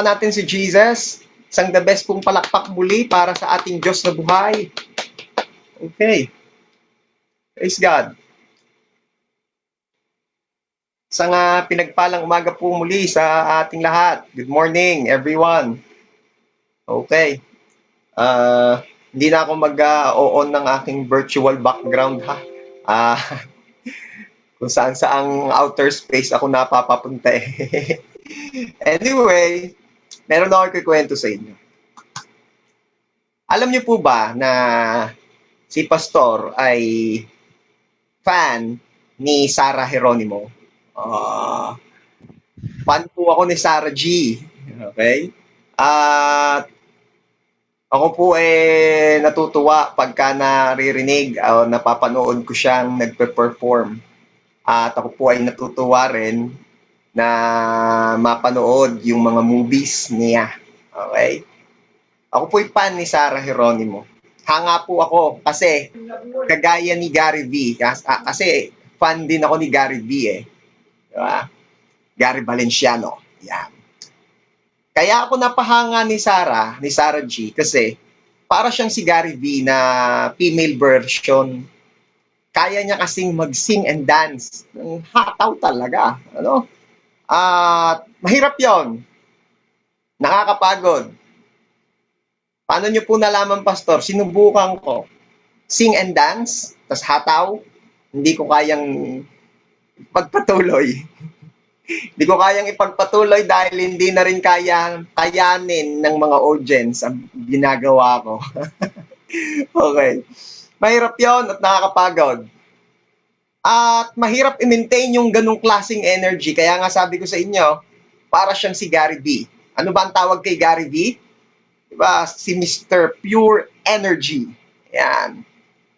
natin si Jesus. Isang the best pong palakpak muli para sa ating Diyos na buhay. Okay. Praise God. Isang pinagpalang umaga po muli sa ating lahat. Good morning, everyone. Okay. Hindi na ako mag-on ng aking virtual background ha. Kung saan saang outer space ako napapapunta eh. Anyway, meron ako kikwento sa inyo. Alam niyo po ba na si Pastor ay fan ni Sarah Geronimo? Fan po ako ni Sarah G. Okay? At ako po natutuwa pagka naririnig o napapanood ko siyang nagpe-perform. At ako po ay natutuwa rin na mapanood yung mga movies niya. Okay? Ako po ay fan ni Sarah Geronimo. Hanga po ako kasi kagaya ni Gary V. Kasi fan din ako ni Gary V eh. Diba? Gary Valenciano. Yan. Kaya ako napahanga ni Sarah G kasi para siyang si Gary V na female version. Kaya niya kasing mag-sing and dance. Hataw talaga. Ano? Mahirap yon. Nakakapagod. Paano niyo po nalaman, Pastor? Sinubukan ko. Sing and dance, tas hataw. Hindi ko kayang pagpatuloy. Hindi ko kayang ipagpatuloy dahil hindi na rin kayanin ng mga audience ang ginagawa ko. Okay. Mahirap yon at nakakapagod. At mahirap i-maintain yung ganung klaseng energy. Kaya nga sabi ko sa inyo, para siyang si Gary V. Ano ba ang tawag kay Gary V? Diba? Si Mr. Pure Energy. Yan.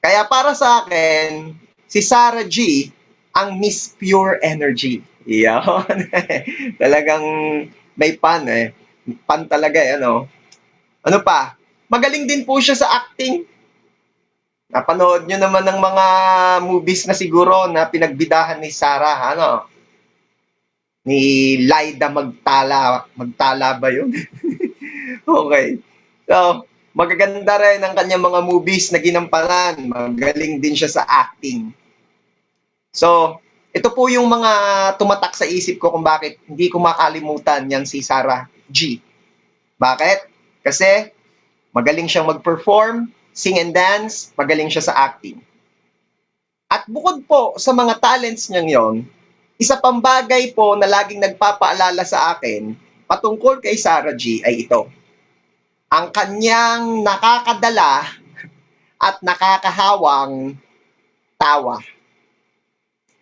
Kaya para sa akin, si Sarah G ang Miss Pure Energy. Yan. Talagang may pan eh. Pan talaga eh, ano. Ano pa? Magaling din po siya sa acting. Napanood nyo naman ng mga movies na siguro na pinagbidahan ni Sarah, ano? Ni Laida Magtala ba yun? Okay. So, magaganda rin ang kanyang mga movies na ginampanan. Magaling din siya sa acting. So, ito po yung mga tumatak sa isip ko kung bakit hindi ko makalimutan yang si Sarah G. Bakit? Kasi magaling siyang mag-perform, sing and dance, magaling siya sa acting. At bukod po sa mga talents niyang yon, isa pang bagay po na laging nagpapaalala sa akin patungkol kay Sarah G ay ito. Ang kanyang nakakadala at nakakahawang tawa.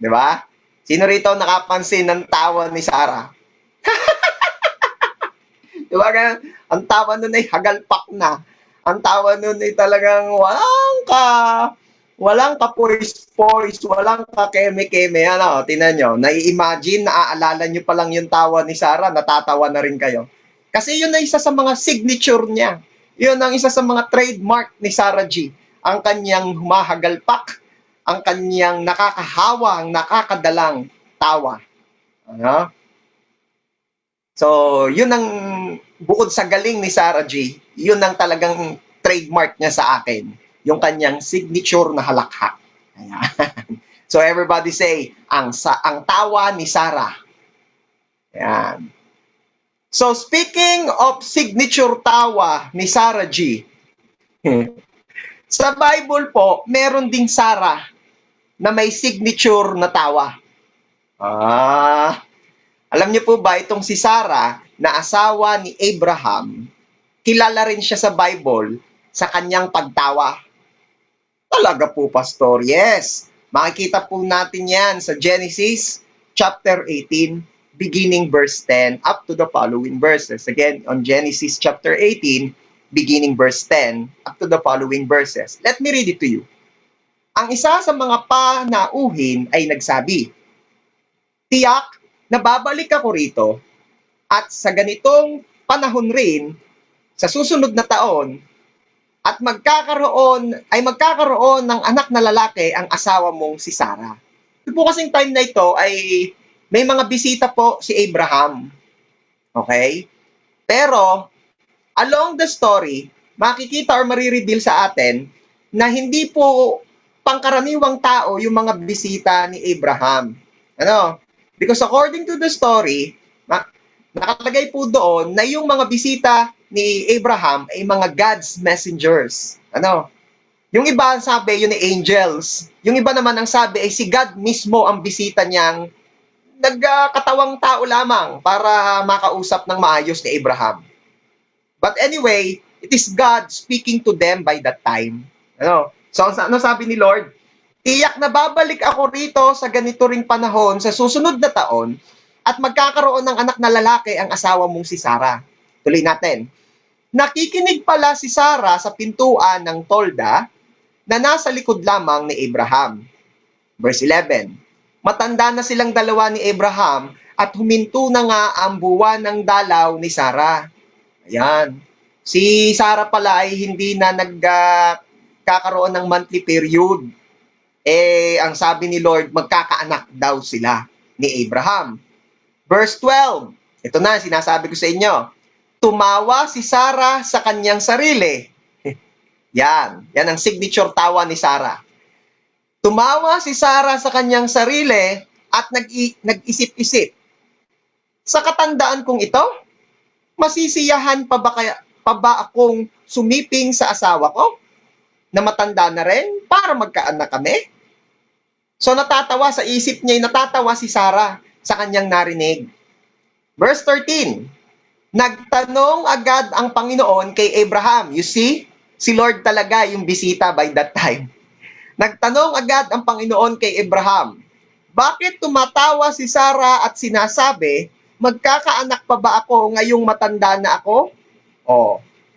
Di ba? Sino rito nakapansin ng tawa ni Sarah? Di ba? Ang tawa nun ay hagalpak na. Ang tawa nun ay talagang walang ka-poise-poise, walang ka-keme-keme. Ano, tinan nyo, nai-imagine, naaalala nyo pa lang yung tawa ni Sarah, natatawa na rin kayo. Kasi yun ay isa sa mga signature niya. Yun ang isa sa mga trademark ni Sarah G. Ang kanyang humahagalpak, ang kanyang nakakahawang, nakakadalang tawa. Ano? So, yun ang bukod sa galing ni Sarah G, yun ang talagang trademark niya sa akin. Yung kanyang signature na halakhak. Ayan. So, everybody say, ang tawa ni Sarah. Ayan. So, speaking of signature tawa ni Sarah G, sa Bible po, meron ding Sarah na may signature na tawa. Alam niyo po ba itong si Sarah na asawa ni Abraham, kilala rin siya sa Bible sa kanyang pagtawa. Talaga po, Pastor? Yes. Makikita po natin yan sa Genesis chapter 18, beginning verse 10 up to the following verses. Again, on Genesis chapter 18, beginning verse 10 up to the following verses. Let me read it to you. Ang isa sa mga panauhin ay nagsabi, "Tiyak na babalik ako rito at sa ganitong panahon rin, sa susunod na taon, at magkakaroon ng anak na lalaki ang asawa mong si Sarah." Ito po kasing time na ito ay may mga bisita po si Abraham. Okay? Pero, along the story, makikita or marireveal sa atin na hindi po pangkaraniwang tao yung mga bisita ni Abraham. Ano? Because according to the story, nakalagay po doon na yung mga bisita ni Abraham ay mga God's messengers. Ano? Yung iba ang sabi, yun ay angels. Yung iba naman ang sabi ay si God mismo ang bisita niyang nagkatawang tao lamang para makausap ng maayos ni Abraham. But anyway, it is God speaking to them by that time. Ano? So, ano sabi ni Lord? Tiyak na babalik ako rito sa ganito ring panahon sa susunod na taon at magkakaroon ng anak na lalaki ang asawa mong si Sarah. Tuloy natin. Nakikinig pala si Sarah sa pintuan ng tolda na nasa likod lamang ni Abraham. Verse 11. Matanda na silang dalawa ni Abraham at huminto na nga ang buwan ng dalaw ni Sarah. Ayan. Si Sarah pala ay hindi na nagkakaroon ng monthly period. Ang sabi ni Lord, magkakaanak daw sila ni Abraham. Verse 12. Ito na, sinasabi ko sa inyo. Tumawa si Sarah sa kanyang sarili. Yan ang signature tawa ni Sarah. Tumawa si Sarah sa kanyang sarili at nag-isip-isip. Sa katandaan kong ito, masisiyahan pa ba akong sumiping sa asawa ko na matanda na rin para magkaanak kami? So natatawa sa isip niya, natatawa si Sarah sa kanyang narinig. Verse 13. Nagtanong agad ang Panginoon kay Abraham. You see, si Lord talaga yung bisita by that time. Nagtanong agad ang Panginoon kay Abraham, bakit tumatawa si Sarah at sinasabi, magkakaanak pa ba ako ngayong matanda na ako?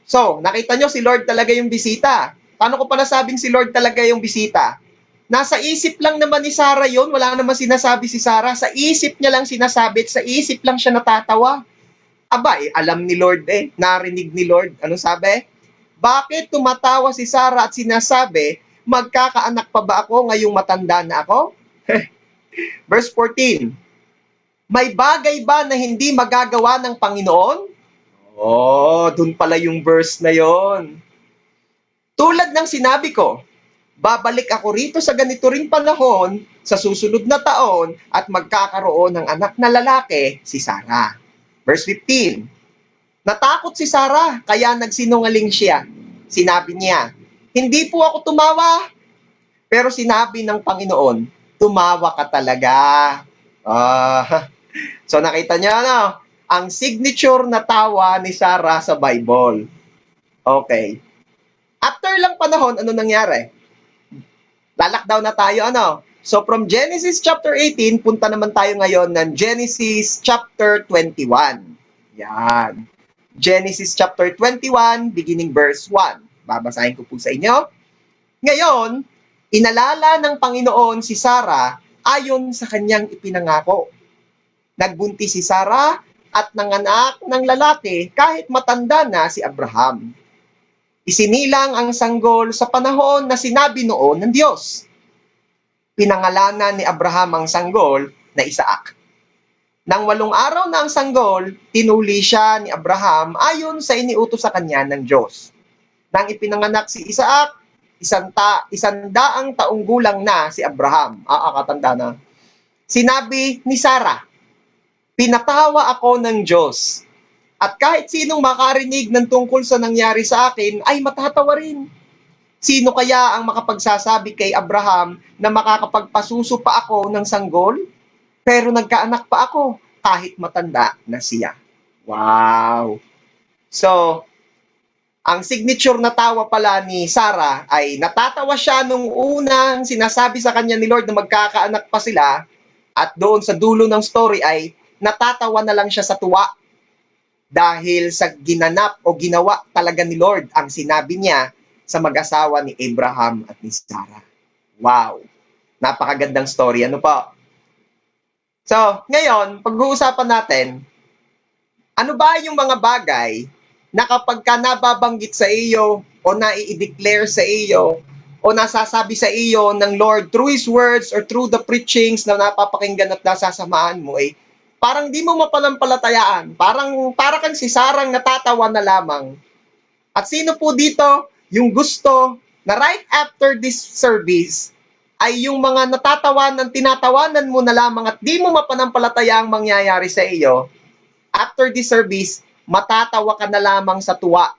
So, nakita nyo si Lord talaga yung bisita. Paano ko pa nasabing si Lord talaga yung bisita? Nasa isip lang naman ni Sarah yun, wala naman sinasabi si Sarah. Sa isip niya lang sinasabi, sa isip lang siya natatawa. Aba, alam ni Lord narinig ni Lord. Anong sabi? Bakit tumatawa si Sarah at sinasabi, magkakaanak pa ba ako ngayong matanda na ako? Verse 14. May bagay ba na hindi magagawa ng Panginoon? Dun pala yung verse na yon. Tulad ng sinabi ko, babalik ako rito sa ganito ring panahon sa susunod na taon at magkakaroon ng anak na lalaki, si Sarah. Verse 15. Natakot si Sarah, kaya nagsinungaling siya. Sinabi niya, hindi po ako tumawa. Pero sinabi ng Panginoon, tumawa ka talaga. So nakita niyo ang signature na tawa ni Sarah sa Bible. Okay. After lang panahon, ano nangyari? Lalakdaw na tayo, So from Genesis chapter 18, punta naman tayo ngayon ng Genesis chapter 21. Yan. Genesis chapter 21, beginning verse 1. Babasahin ko po sa inyo. Ngayon, inalala ng Panginoon si Sarah ayon sa kanyang ipinangako. Nagbuntis si Sarah at nanganak ng lalaki kahit matanda na si Abraham. Isinilang ang sanggol sa panahon na sinabi noon ng Diyos. Pinangalanan ni Abraham ang sanggol na Isaac. Nang 8 araw na ang sanggol, tinuli siya ni Abraham ayon sa iniutos sa kanya ng Diyos. Nang ipinanganak si Isaac, 100 taong gulang na si Abraham. Katanda na. Sinabi ni Sarah, pinatawa ako ng Diyos. At kahit sinong makarinig ng tungkol sa nangyari sa akin ay matatawa rin. Sino kaya ang makapagsasabi kay Abraham na makakapagpasuso pa ako ng sanggol? Pero nagkaanak pa ako kahit matanda na siya. Wow! So, ang signature na tawa pala ni Sarah ay natatawa siya nung unang sinasabi sa kanya ni Lord na magkakaanak pa sila at doon sa dulo ng story ay natatawa na lang siya sa tuwa dahil sa ginanap o ginawa talaga ni Lord ang sinabi niya sa mag-asawa ni Abraham at ni Sarah. Wow! Napakagandang story. Ano po? So, ngayon, pag-uusapan natin, ano ba yung mga bagay na kapag ka nababanggit sa iyo o nai-declare sa iyo o nasasabi sa iyo ng Lord through His words or through the preachings na napapakinggan at nasasamahan mo Parang di mo mapanampalatayaan. Para kang si Sarang natatawa na lamang. At sino po dito yung gusto na right after this service ay yung mga tinatawanan mo na lamang at di mo mapanampalataya ang mangyayari sa iyo, after this service, matatawa ka na lamang sa tuwa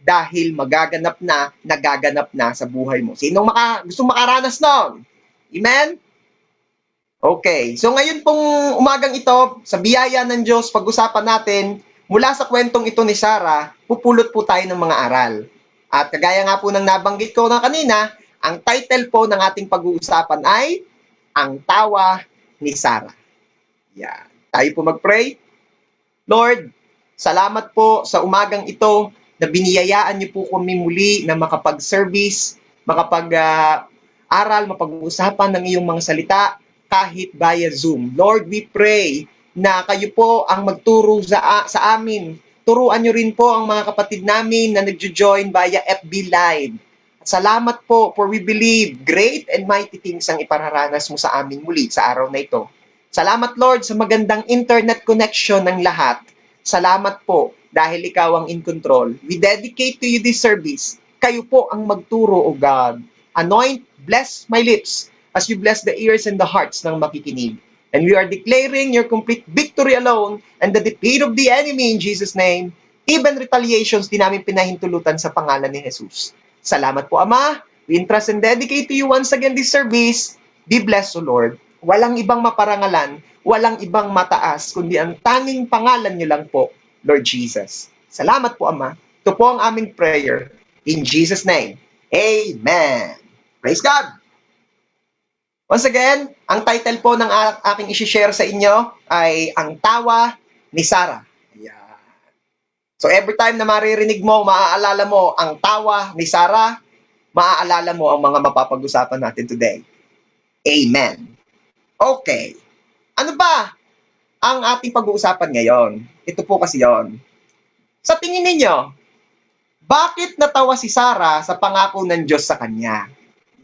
dahil nagaganap na sa buhay mo. Sinong gusto makaranas nun? Amen? Okay. So ngayon pong umagang ito, sa biyaya ng Diyos, pag-usapan natin, mula sa kwentong ito ni Sarah, pupulot po tayo ng mga aral. At kagaya nga po ng nabanggit ko na kanina, ang title po ng ating pag-uusapan ay Ang Tawa ni Sarah. Yan. Tayo po mag-pray. Lord, salamat po sa umagang ito na biniyayaan niyo po kami muli na makapag-service, makapag-aral, mapag-uusapan ng iyong mga salita kahit via Zoom. Lord, we pray na kayo po ang magturo sa amin. Turuan niyo rin po ang mga kapatid namin na nagjo-join via FB Live. At salamat po, for we believe great and mighty things ang ipararanas mo sa amin muli sa araw na ito. Salamat, Lord, sa magandang internet connection ng lahat. Salamat po dahil ikaw ang in control. We dedicate to you this service. Kayo po ang magturo, O God. Anoint, bless my lips as you bless the ears and the hearts ng makikinig. And we are declaring your complete victory alone and the defeat of the enemy in Jesus' name. Even retaliations, di namin pinahintulutan sa pangalan ni Jesus. Salamat po, Ama. We entrust and dedicate to you once again this service. Be blessed, O Lord. Walang ibang maparangalan, walang ibang mataas, kundi ang tanging pangalan niyo lang po, Lord Jesus. Salamat po, Ama. Ito po ang aming prayer. In Jesus' name. Amen. Praise God. Once again, ang title po ng aking isi-share sa inyo ay Ang Tawa ni Sarah. Ayan. So every time na maririnig mo, maaalala mo ang tawa ni Sarah, maaalala mo ang mga mapapag-usapan natin today. Amen. Okay. Ano ba ang ating pag-uusapan ngayon? Ito po kasi yon. Sa tingin ninyo, bakit natawa si Sarah sa pangako ng Diyos sa kanya?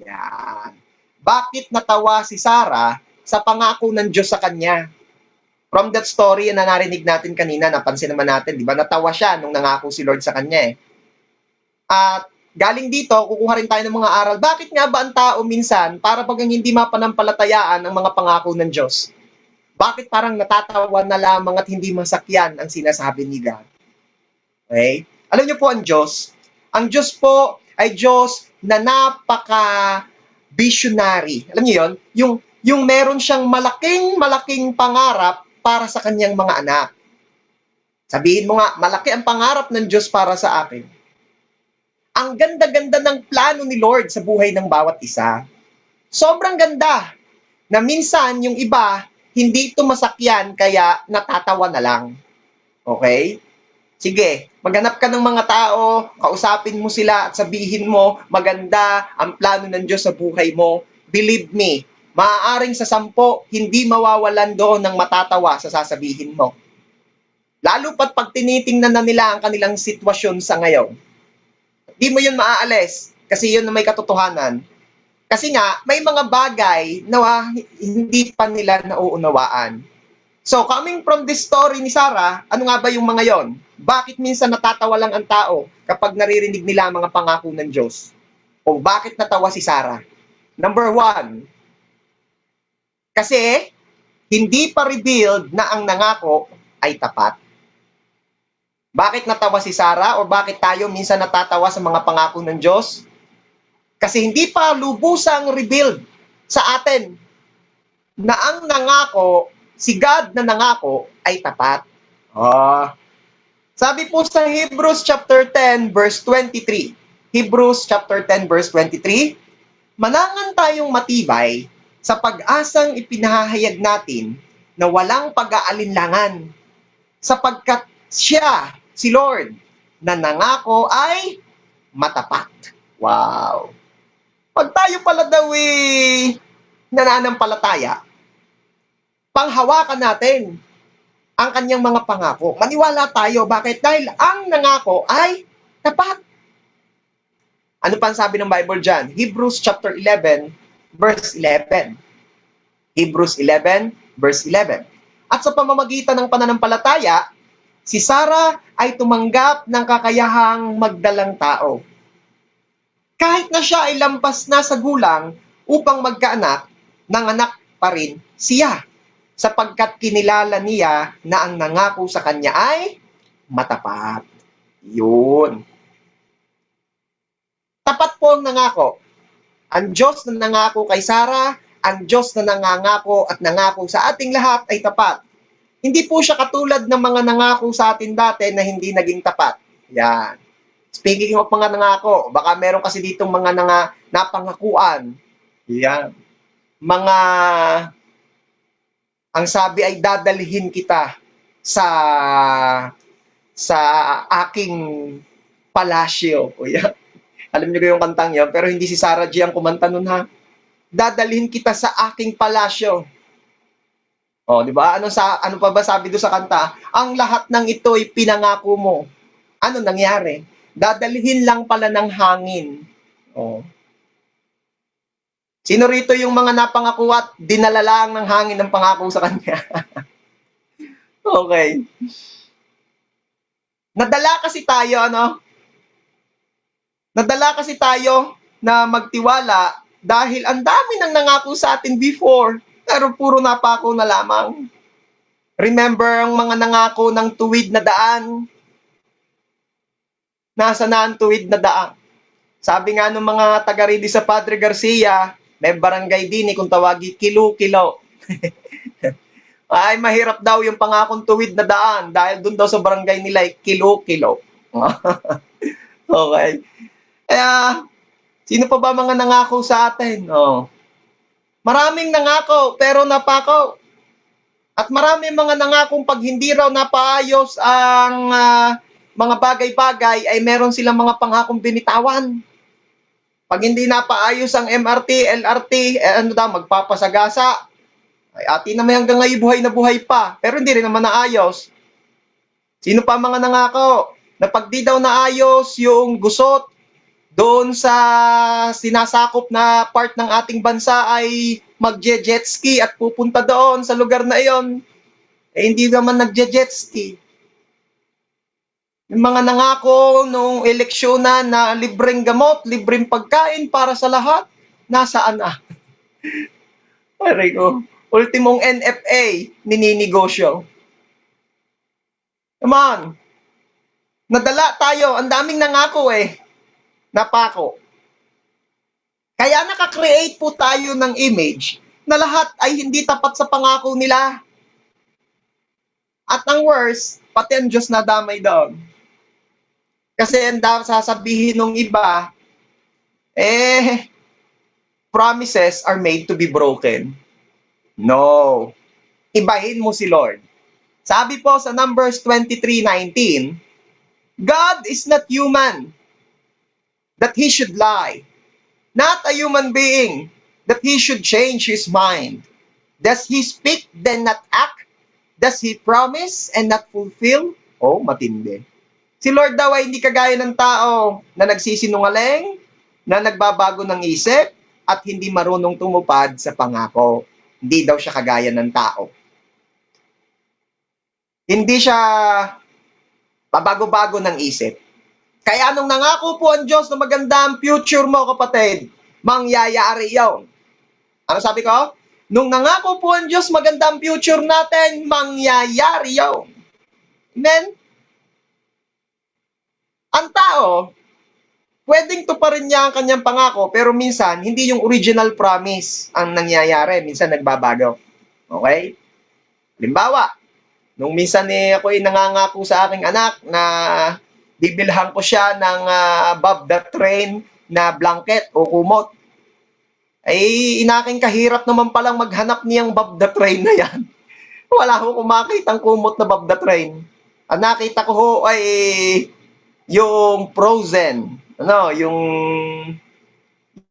Yan. Bakit natawa si Sarah sa pangako ng Diyos sa kanya? From that story na narinig natin kanina, napansin naman natin, di ba? Natawa siya nung nangako si Lord sa kanya eh. At galing dito, kukuha rin tayo ng mga aral. Bakit nga ba ang tao minsan, para bagang hindi mapanampalatayaan ang mga pangako ng Diyos? Bakit parang natatawa na lamang at hindi masakyan ang sinasabi ni God? Okay? Alam niyo po ang Diyos po ay Diyos na napaka-visionary. Alam niyo yon? Yung meron siyang malaking pangarap para sa kanyang mga anak. Sabihin mo nga, malaki ang pangarap ng Diyos para sa akin. Ang ganda-ganda ng plano ni Lord sa buhay ng bawat isa. Sobrang ganda na minsan yung iba, hindi ito masakyan kaya natatawa na lang. Okay? Sige, maghanap ka ng mga tao, kausapin mo sila at sabihin mo, maganda ang plano ng Diyos sa buhay mo. Believe me, maaaring sa 10, hindi mawawalan doon ng matatawa sa sasabihin mo. Lalo pat pag tinitingnan na nila ang kanilang sitwasyon sa ngayon. Di mo yun maaalis kasi yun na may katotohanan. Kasi nga, may mga bagay na hindi pa nila nauunawaan. So, coming from this story ni Sarah, ano nga ba yung mga yon? Bakit minsan natatawa lang ang tao kapag naririnig nila ang mga pangako ng Diyos? O bakit natawa si Sarah? Number 1, kasi hindi pa revealed na ang nangako ay tapat. Bakit natawa si Sarah o bakit tayo minsan natatawa sa mga pangako ng Diyos? Kasi hindi pa lubusang revealed sa atin na ang nangako, si God na nangako ay tapat. Sabi po sa Hebrews chapter 10 verse 23. Hebrews chapter 10 verse 23, manangan tayong matibay sa pag-asang ipinahayag natin na walang pag-aalinlangan sapagkat siya, si Lord, na nangako ay matapat. Wow! Pag tayo pala daw nananampalataya, panghawakan natin ang kanyang mga pangako. Maniwala tayo. Bakit? Dahil ang nangako ay tapat. Ano pa ang sabi ng Bible dyan? Hebrews chapter 11, verse 11. Hebrews 11, verse 11. At sa pamamagitan ng pananampalataya, si Sarah ay tumanggap ng kakayahang magdalang tao. Kahit na siya ay lampas na sa gulang upang magkaanak, nanganak pa rin siya sapagkat kinilala niya na ang nangako sa kanya ay matapat. Yun. Tapat po ang nangako. Ang Diyos na nangako kay Sarah, ang Diyos na nangangako at nangako sa ating lahat ay tapat. Hindi po siya katulad ng mga nangako sa atin dati na hindi naging tapat. Yan. Speaking of mga nangako, baka meron kasi ditong mga napangakuan. Yan. Mga, ang sabi ay dadalhin kita sa aking palasyo. O yan. Alam niyo yung kantang yun, pero hindi si Sarah G ang kumanta nun ha. Dadalhin kita sa aking palasyo. Oh, di ba? Ano pa ba sabi do sa kanta? Ang lahat ng ito ay pinangako mo. Ano nangyari? Dadalhin lang pala ng hangin. Oh. Sino rito yung mga napangako at dinala lang ng hangin ng pangako sa kanya? Okay. Nadala kasi tayo, Nadala kasi tayo na magtiwala dahil ang dami nang nangako sa atin before, pero puro napako na lamang. Remember ang mga nangako ng tuwid na daan? Nasa na ang tuwid na daan? Sabi nga ng mga taga-ready sa Padre Garcia, may barangay din kung tawagi kilo-kilo. Ay mahirap daw yung pangakong tuwid na daan dahil doon daw sa barangay nila kilo-kilo. Okay. Kaya, sino pa ba mga nangako sa atin? Oh. Maraming nangako, pero napako. At maraming mga nangakong pag hindi raw napaayos ang mga bagay-bagay, ay meron silang mga pangakong binitawan. Pag hindi napaayos ang MRT, LRT, magpapasagasa. Ay atin naman hanggang ngayon buhay na buhay pa, pero hindi rin naman naayos. Sino pa mga nangako? Na pag di daw naayos yung gusot, doon sa sinasakop na part ng ating bansa ay magje-jet ski at pupunta doon sa lugar na iyon. Hindi naman nagje-jet ski. Yung mga nangako nung eleksyonan na libreng gamot, libreng pagkain para sa lahat, nasaan na? Aray ko. Ultimong NFA, nininegosyo. Come on. Nadala tayo. Ang daming nangako napako. Kaya nakakreate po tayo ng image na lahat ay hindi tapat sa pangako nila. At ang worst, pati ang Diyos na damay doon. Kasi ang sasabihin ng iba, promises are made to be broken. No. Ibahin mo si Lord. Sabi po sa Numbers 23:19, God is not human that He should lie, not a human being that He should change His mind. Does He speak then not act? Does He promise and not fulfill? Oh, matindi. Si Lord daw ay hindi kagaya ng tao na nagsisinungaling, na nagbabago ng isip, at hindi marunong tumupad sa pangako. Hindi daw siya kagaya ng tao. Hindi siya pabago-bago ng isip. Kaya nung nangako po ang Diyos na maganda ang future mo, kapatid, mangyayari yun. Ano sabi ko? Nung nangako po ang Diyos maganda ang future natin, mangyayari yun. Amen? Ang tao, pwedeng tuparin niya ang kanyang pangako, pero minsan, hindi yung original promise ang nangyayari. Minsan, nagbabago. Okay? Halimbawa, nung minsan ako ay nangangako sa aking anak na bibilhan ko siya ng Bob the Train na blanket o kumot. Ay, inaking kahirap naman palang maghanap niyang Bob the Train na yan. Wala ko kumakitang kumot na Bob the Train. Ang nakita ko ho ay yung Frozen.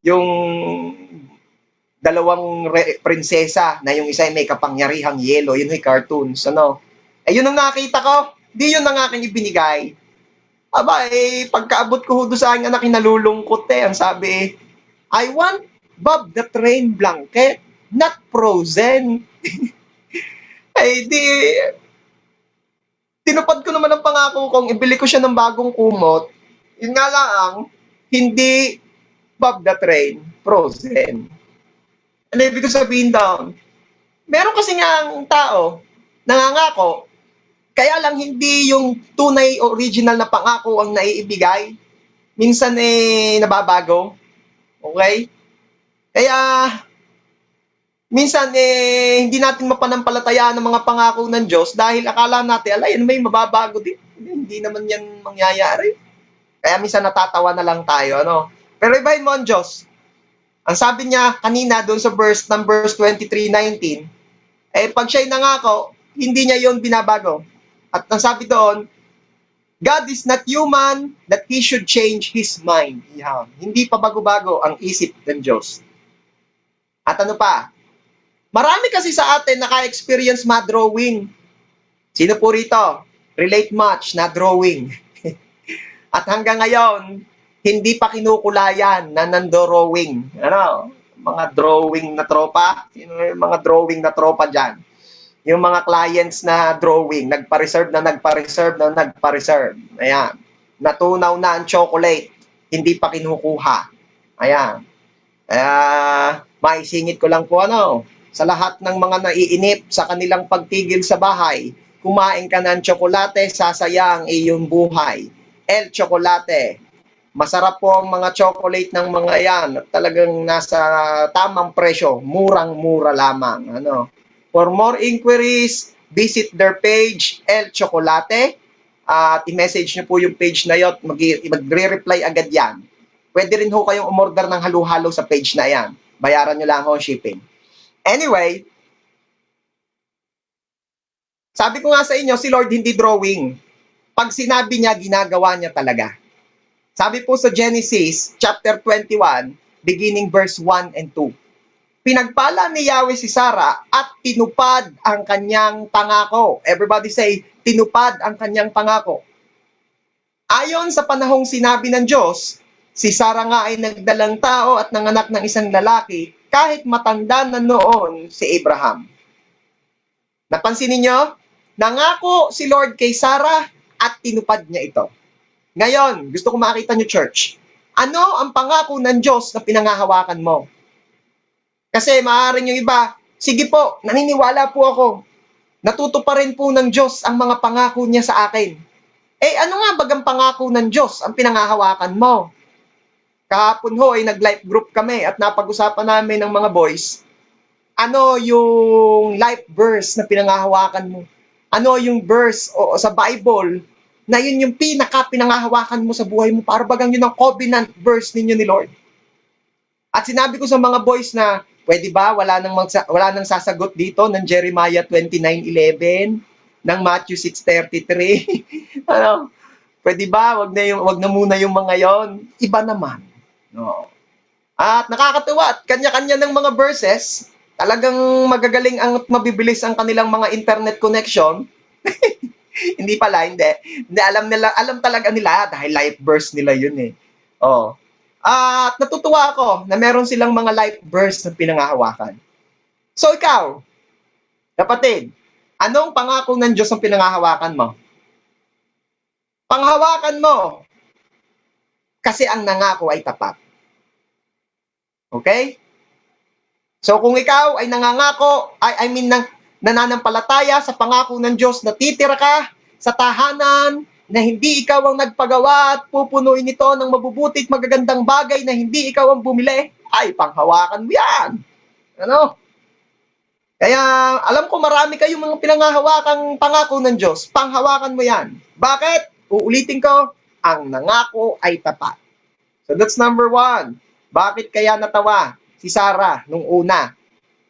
Yung dalawang prinsesa na yung isa ay may kapangyarihang yelo. Yun ay cartoons. Yun ang nakita ko. Di yun ang aking ibinigay. Aba, pagkaabot ko doon sa aking anak, nalulungkot Ang sabi, I want Bob the Train blanket, not Frozen. Ay, di, tinupad ko naman ang pangako kong ibili ko siya ng bagong kumot. Yun nga lang, hindi Bob the Train, Frozen. Ano ibig ko sabihin down? Meron kasi nga ang tao, nangangako, kaya lang hindi yung tunay original na pangako ang naiibigay. Minsan nababago. Okay? Kaya minsan hindi natin mapanampalatayaan ang mga pangako ng Diyos dahil akala natin, alay, ano may mababago din. Hindi naman yan mangyayari. Kaya minsan natatawa na lang tayo, ano? Pero ibahin mo ang Diyos. Ang sabi niya kanina doon sa verse 23:19, pag siya'y nangako, hindi niya yon binabago. At ang sabi doon, God is not human that He should change His mind. Yeah. Hindi pa bago-bago ang isip ng Diyos. At ano pa? Marami kasi sa atin naka-experience ma-drawing. Sino po rito? Relate much na drawing. At hanggang ngayon, hindi pa kinukulayan na nandrawing. Ano? Mga drawing na tropa? Sino yung mga drawing na tropa dyan? Yung mga clients na drawing, nagpa-reserve. Ayan. Natunaw na ang chocolate, hindi pa kinukuha. Ayan. Maisingit ko lang po sa lahat ng mga naiinip sa kanilang pagtigil sa bahay, kumain ka ng tsokolate, sasayang iyong buhay. El Chocolate. Masarap po ang mga chocolate ng mga yan. Talagang nasa tamang presyo. Murang-mura lamang. For more inquiries, visit their page, El Chocolate. At i-message nyo po yung page na yun. Magre-reply agad yan. Pwede rin ho kayong umorder ng halo-halo sa page na yan. Bayaran nyo lang ho shipping. Anyway, sabi ko nga sa inyo, si Lord hindi drawing. Pag sinabi niya, ginagawa niya talaga. Sabi po sa Genesis chapter 21, beginning verse 1 and 2. Pinagpala ni Yahweh si Sarah at tinupad ang kanyang pangako. Everybody say, tinupad ang kanyang pangako. Ayon sa panahong sinabi ng Diyos, si Sarah nga ay nagdalang tao at nanganak ng isang lalaki kahit matanda na noon si Abraham. Napansin niyo? Nangako si Lord kay Sarah at tinupad niya ito. Ngayon, gusto ko makita niyo, church. Ano ang pangako ng Diyos na pinangahawakan mo? Kasi maaaring yung iba, sige po, naniniwala po ako. Natutuparin po ng Diyos ang mga pangako niya sa akin. Ano nga bagang pangako ng Diyos ang pinangahawakan mo? Kahapon ho ay nag-life group kami at napag-usapan namin ng mga boys, ano yung life verse na pinangahawakan mo? Ano yung verse sa Bible na yun yung pinangahawakan mo sa buhay mo? Para bagang yun ang covenant verse ninyo ni Lord. At sinabi ko sa mga boys na, pwede ba wala nang sasagot dito ng Jeremiah 29:11, ng Matthew 6:33? Pwede ba wag na muna yung mga yon? Iba naman. No. At nakakatuwa at kanya-kanya ng mga verses, talagang magagaling ang mabibilis ang kanilang mga internet connection. Hindi pala, hindi. Hindi alam talaga nila dahil life verse nila yun eh. At natutuwa ako na meron silang mga life verse na pinangahawakan. So ikaw, kapatid, anong pangako ng Diyos ang pinangahawakan mo? Panghawakan mo kasi ang nangako ay tapat. Okay? So kung ikaw ay nangangako, nananampalataya sa pangako ng Diyos na titira ka sa tahanan na hindi ikaw ang nagpagawa at pupunuin ito ng mabubuti at magagandang bagay na hindi ikaw ang bumili, ay panghawakan mo yan. Kaya alam ko marami kayong mga pinanghahawakang pangako ng Diyos. Panghawakan mo yan. Bakit? Uulitin ko, ang nangako ay tapat. So that's number 1. Bakit kaya natawa si Sarah nung una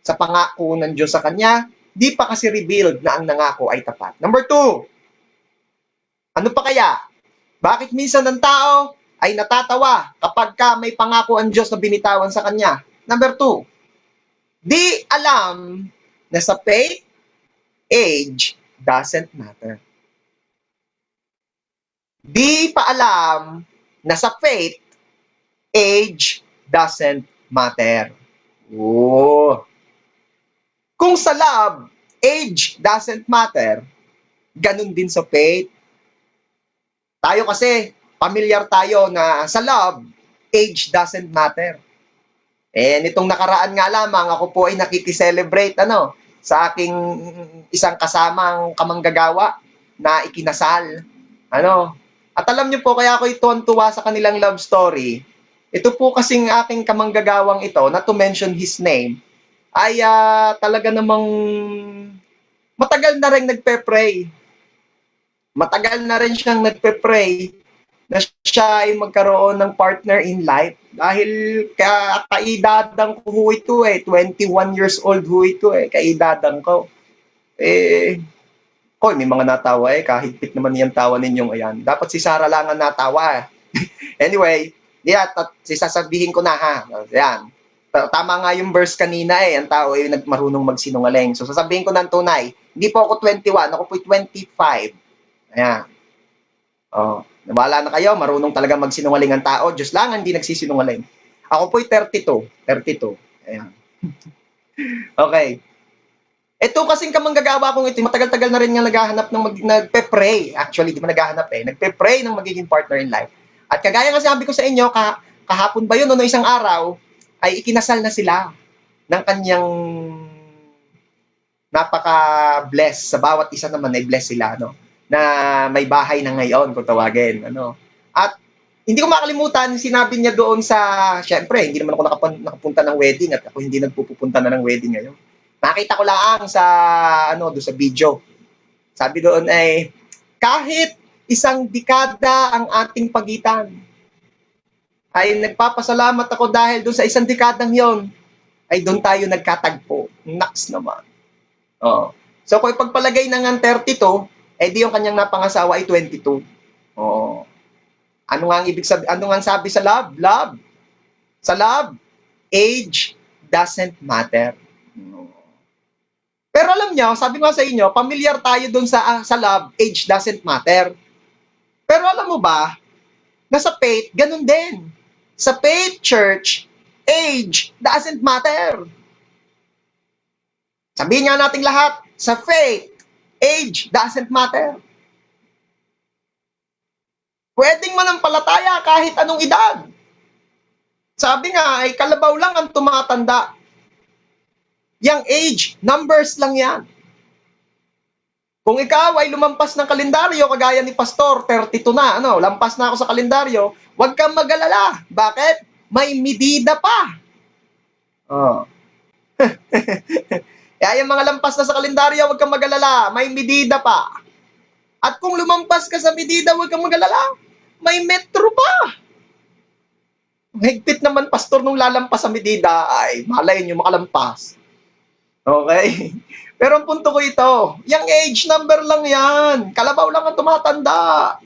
sa pangako ng Diyos sa kanya? Di pa kasi revealed na ang nangako ay tapat. Number 2, ano pa kaya? Bakit minsan ng tao ay natatawa kapag may pangako ang Diyos na binitawan sa kanya? Number 2, di alam na sa faith, age doesn't matter. Di pa alam na sa faith, age doesn't matter. Kung sa love, age doesn't matter, ganun din sa faith. Tayo kasi, familiar tayo na sa love, age doesn't matter. Nitong nakaraan nga lamang, ako po ay nakikiselebrate sa aking isang kasamang kamanggagawa na ikinasal. At alam niyo po, kaya ako tuwan-tuwa sa kanilang love story. Ito po kasing aking kamanggagawang ito, not to mention his name, ay talaga namang matagal na rin nagpe-pray. Matagal na rin siyang nagpe-pray na siya ay magkaroon ng partner in life. Dahil kaedadang ko ho ito 21 years old ho ito kaedadang ko. May mga natawa kahit pit naman yung tawa ninyong ayan. Dapat si Sarah lang ang natawa. Anyway, sasabihin ko na ha. Ayan. Tama nga yung verse kanina ang tao ay nagmarunong magsinungaling. So sasabihin ko ng tunay, hindi po ako 21, ako po 25. Ayan. Nawala na kayo, marunong talaga magsinungaling ang tao. Diyos lang hindi nagsisinungaling. Ako po'y 32. Ayan. Okay. Ito kasing kamanggagawa kong ito, matagal-tagal na rin nga naghahanap nagpe-pray. Actually, di ba naghahanap nagpe-pray ng magiging partner in life. At kagaya nga sabi ko sa inyo, kahapon ba yun, no, isang araw, ay ikinasal na sila ng kanyang napaka-bless. Sa bawat isa naman ay bless sila, na may bahay na ngayon, kung tawagin. At hindi ko makalimutan, sinabi niya doon syempre, hindi naman ako nakapunta ng wedding at ako hindi nagpupunta na ng wedding ngayon. Nakita ko lang doon sa video. Sabi doon kahit isang dekada ang ating pagitan, ay nagpapasalamat ako dahil doon sa isang dekadang yon ay doon tayo nagkatagpo. Naks naman. So kung ipagpalagay na nga 32, di yung kanyang napangasawa ay 22. Ano nga ang ibig sabihin? Ano nga ang sabi sa love? Sa love, age doesn't matter. Pero alam niyo, sabi ko sa inyo, familiar tayo doon sa love, age doesn't matter. Pero alam mo ba, na sa faith, ganun din. Sa faith church, age doesn't matter. Sabihin nga nating lahat, sa faith, age doesn't matter. Pwedeng manampalataya kahit anong edad. Sabi nga, ay kalabaw lang ang tumatanda. Yang age, numbers lang yan. Kung ikaw ay lumampas ng kalendaryo, kagaya ni Pastor, 32 na, lampas na ako sa kalendaryo, huwag kang mag-alala. Bakit? May medida pa. Kaya yung mga lampas na sa kalendaryo, huwag kang mag-alala. May medida pa. At kung lumampas ka sa medida, huwag kang mag-alala. May metro pa. Higpit naman, Pastor, nung lalampas sa medida, ay malay nyo makalampas. Okay? Pero ang punto ko ito, yung age number lang yan. Kalabaw lang ang tumatanda.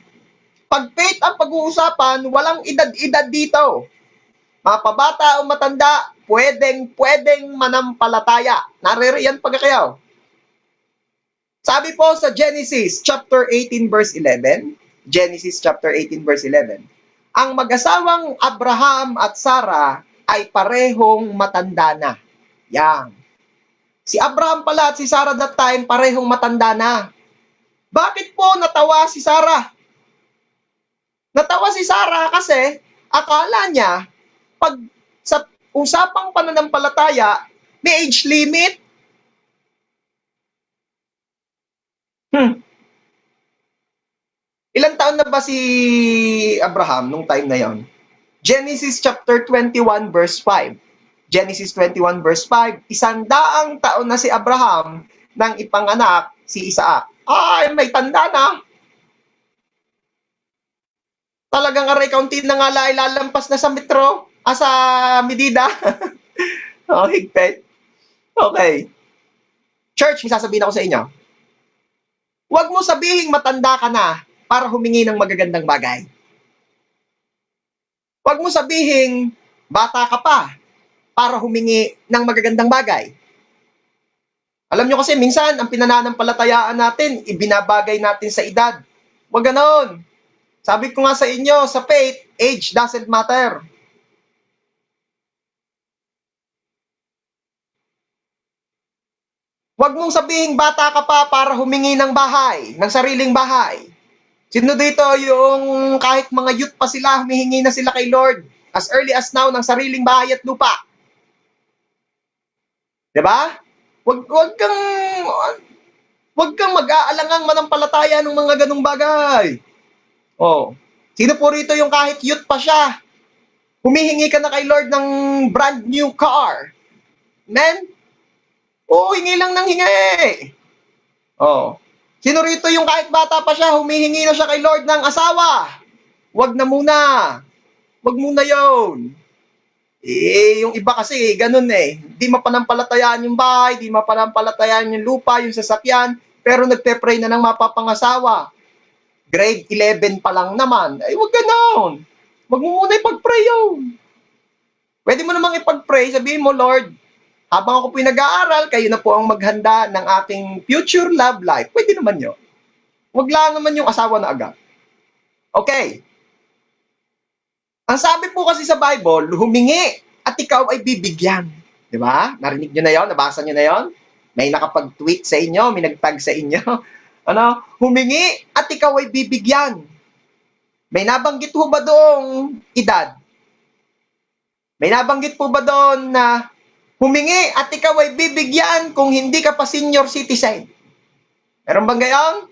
Pag faith ang pag-uusapan, walang edad-edad dito. Mapabata o matanda, pwedeng manampalataya. Naririyan pa kayo. Sabi po sa Genesis chapter 18 verse 11, Genesis chapter 18 verse 11, ang mag-asawang Abraham at Sarah ay parehong matanda na. Yan. Si Abraham pala at si Sarah that time parehong matanda na. Bakit po natawa si Sarah? Natawa si Sarah kasi akala niya pag sa usapang pananampalataya may age limit. Ilang taon na ba si Abraham nung time na yon? Genesis chapter 21 verse 5. Genesis 21 verse 5, 100 taon na si Abraham nang ipanganak si Isaac. Ay, may tanda na. Talagang aray kaunti na nga lalampas na sa metro, sa medida. Higpit. Okay. Church, may sasabihin ako sa inyo. Huwag mo sabihing matanda ka na para humingi ng magagandang bagay. Huwag mo sabihing bata ka pa para humingi ng magagandang bagay. Alam nyo kasi minsan, ang pinananampalatayaan natin, ibinabagay natin sa edad. Huwag ganon. Sabi ko nga sa inyo, sa faith, age doesn't matter. Huwag mong sabihing bata ka pa para humingi ng bahay, ng sariling bahay. Sino dito yung kahit mga youth pa sila, humihingi na sila kay Lord as early as now ng sariling bahay at lupa? 'Di ba? Wag kang mag-aalangang manampalataya ng mga ganung bagay. Oh. Sino po rito yung kahit youth pa siya, humihingi ka na kay Lord ng brand new car? Men? Oo, hingi lang ng hingi. Oh. Sino rito yung kahit bata pa siya, humihingi na siya kay Lord ng asawa? Wag na muna. Wag muna yon. Yung iba kasi, ganun eh. Di mapanampalatayaan yung bahay, di mapanampalatayaan yung lupa, yung sasakyan, pero nagpe-pray na ng mapapangasawa. Grade 11 pa lang naman. Ay, wag ganon. Wag mo muna ipag-pray yun. Pwede mo namang ipag-pray, sabihin mo, Lord, habang ako pinag-aaral, kayo na po ang maghanda ng aking future love life. Pwede naman yun. Wag lang naman yung asawa na agad. Okay. Ang sabi po kasi sa Bible, humingi at ikaw ay bibigyan. Di ba? Narinig nyo na yon? Nabasa nyo na yon? May nakapag-tweet sa inyo, may nag-tag sa inyo. Ano? Humingi at ikaw ay bibigyan. May nabanggit po ba doong edad? May nabanggit po ba doon na humingi at ikaw ay bibigyan kung hindi ka pa senior citizen? Meron bang gayon?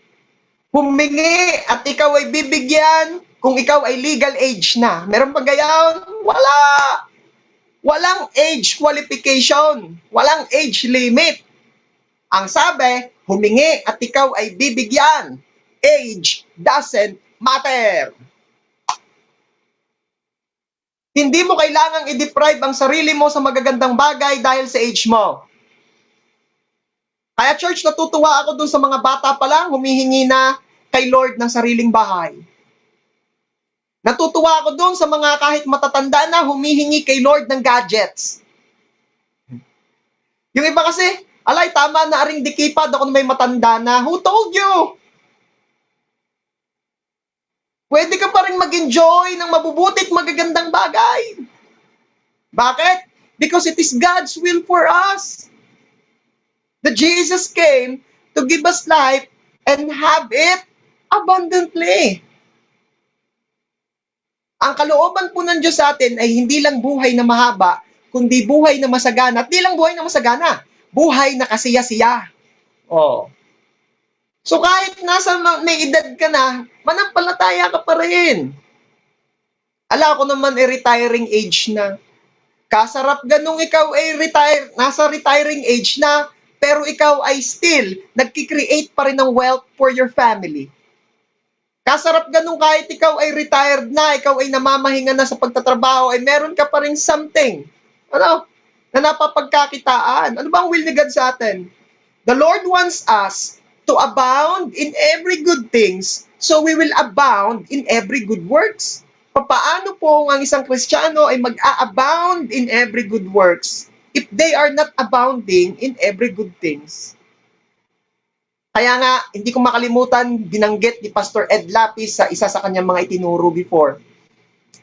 Humingi at ikaw ay bibigyan kung ikaw ay legal age na. Meron bang gayon? Wala! Walang age qualification. Walang age limit. Ang sabi, humingi at ikaw ay bibigyan. Age doesn't matter. Hindi mo kailangang i-deprive ang sarili mo sa magagandang bagay dahil sa age mo. Kaya church, natutuwa ako dun sa mga bata pa lang, humihingi na kay Lord ng sariling bahay. Natutuwa ako dun sa mga kahit matatanda na, humihingi kay Lord ng gadgets. Yung iba kasi, alay, tama na aring dikipad ako na may matanda na. Who told you? Pwede ka pa rin mag-enjoy ng mabubuti at magagandang bagay. Bakit? Because it is God's will for us. That Jesus came to give us life and have it abundantly. Ang kalooban po ng Diyos sa atin ay hindi lang buhay na mahaba, kundi buhay na masagana. At di lang buhay na masagana, buhay na kasiya-siya. Oh. So kahit nasa may edad ka na, manampalataya ka pa rin. Ala ko naman retiring age na. Kasarap ganung ikaw ay nasa retiring age na, pero ikaw ay still nagki-create pa rin ng wealth for your family. Kasarap ganung kahit ikaw ay retired na, ikaw ay namamahinga na sa pagtatrabaho, ay meron ka pa rin something. Ano? Na napapagkakitaan. Ano ba ang will ni God sa atin? The Lord wants us to abound in every good things, so we will abound in every good works. Paano po ang isang Kristiyano ay mag-a-abound in every good works if they are not abounding in every good things? Kaya nga, hindi ko makalimutan, binanggit ni Pastor Ed Lapis sa isa sa kanyang mga itinuro before.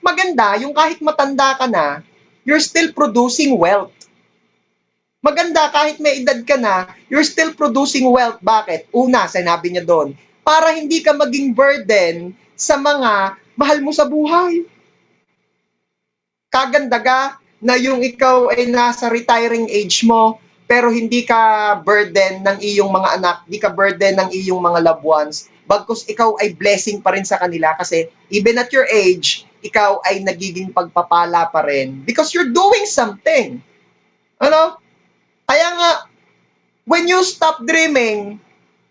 Maganda, yung kahit matanda ka na, you're still producing wealth. Maganda, kahit may edad ka na, you're still producing wealth. Bakit? Una, sinabi niya doon, para hindi ka maging burden sa mga mahal mo sa buhay. Kaganda ka na yung ikaw ay nasa retiring age mo, pero hindi ka burden ng iyong mga anak, hindi ka burden ng iyong mga loved ones, bagkus ikaw ay blessing pa rin sa kanila kasi even at your age, ikaw ay nagiging pagpapala pa rin because you're doing something. Ano? Kaya nga, when you stop dreaming,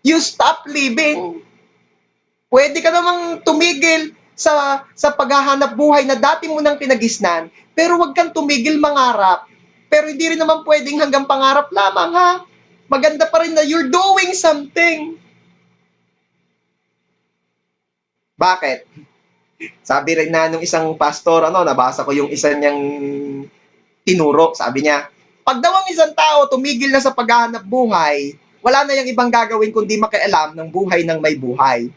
you stop living. Pwede ka namang tumigil sa paghahanap buhay na dati mo nang pinagisnan, pero wag kang tumigil mangarap. Pero hindi rin naman pwedeng hanggang pangarap lamang, ha? Maganda pa rin na you're doing something. Bakit? Sabi rin na nung isang pastor, nabasa ko yung isa niyang tinuro, sabi niya, pag daw ang isang tao tumigil na sa paghahanap buhay, wala na yung ibang gagawin kundi makialam ng buhay ng may buhay.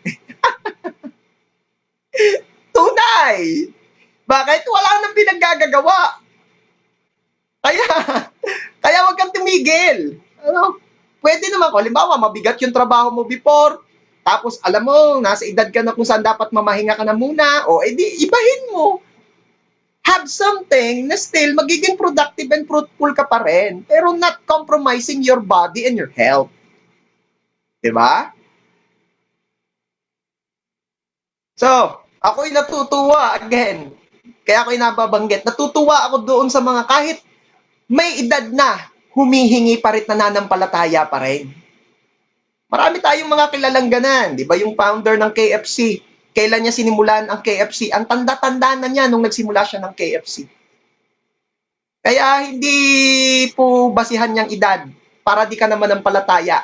Tunay! Bakit? Wala nang pinaggagawa. Kaya wag kang tumigil. Ano? pwede naman ko, halimbawa, mabigat yung trabaho mo before, tapos alam mo, nasa edad ka na kung saan dapat mamahinga ka na muna, o edi ibahin mo. Have something na still magiging productive and fruitful ka pa rin, pero not compromising your body and your health. Diba? So, ako'y natutuwa again. Kaya ako'y nababanggit. Natutuwa ako doon sa mga kahit may edad na, humihingi pa rin, nananampalataya pa rin. Marami tayong mga kilalang ganan. Di ba yung founder ng KFC? Kailan niya sinimulan ang KFC? Ang tanda-tanda na niya nung nagsimula siya ng KFC. Kaya hindi po basihan niyang edad para di ka naman ng palataya.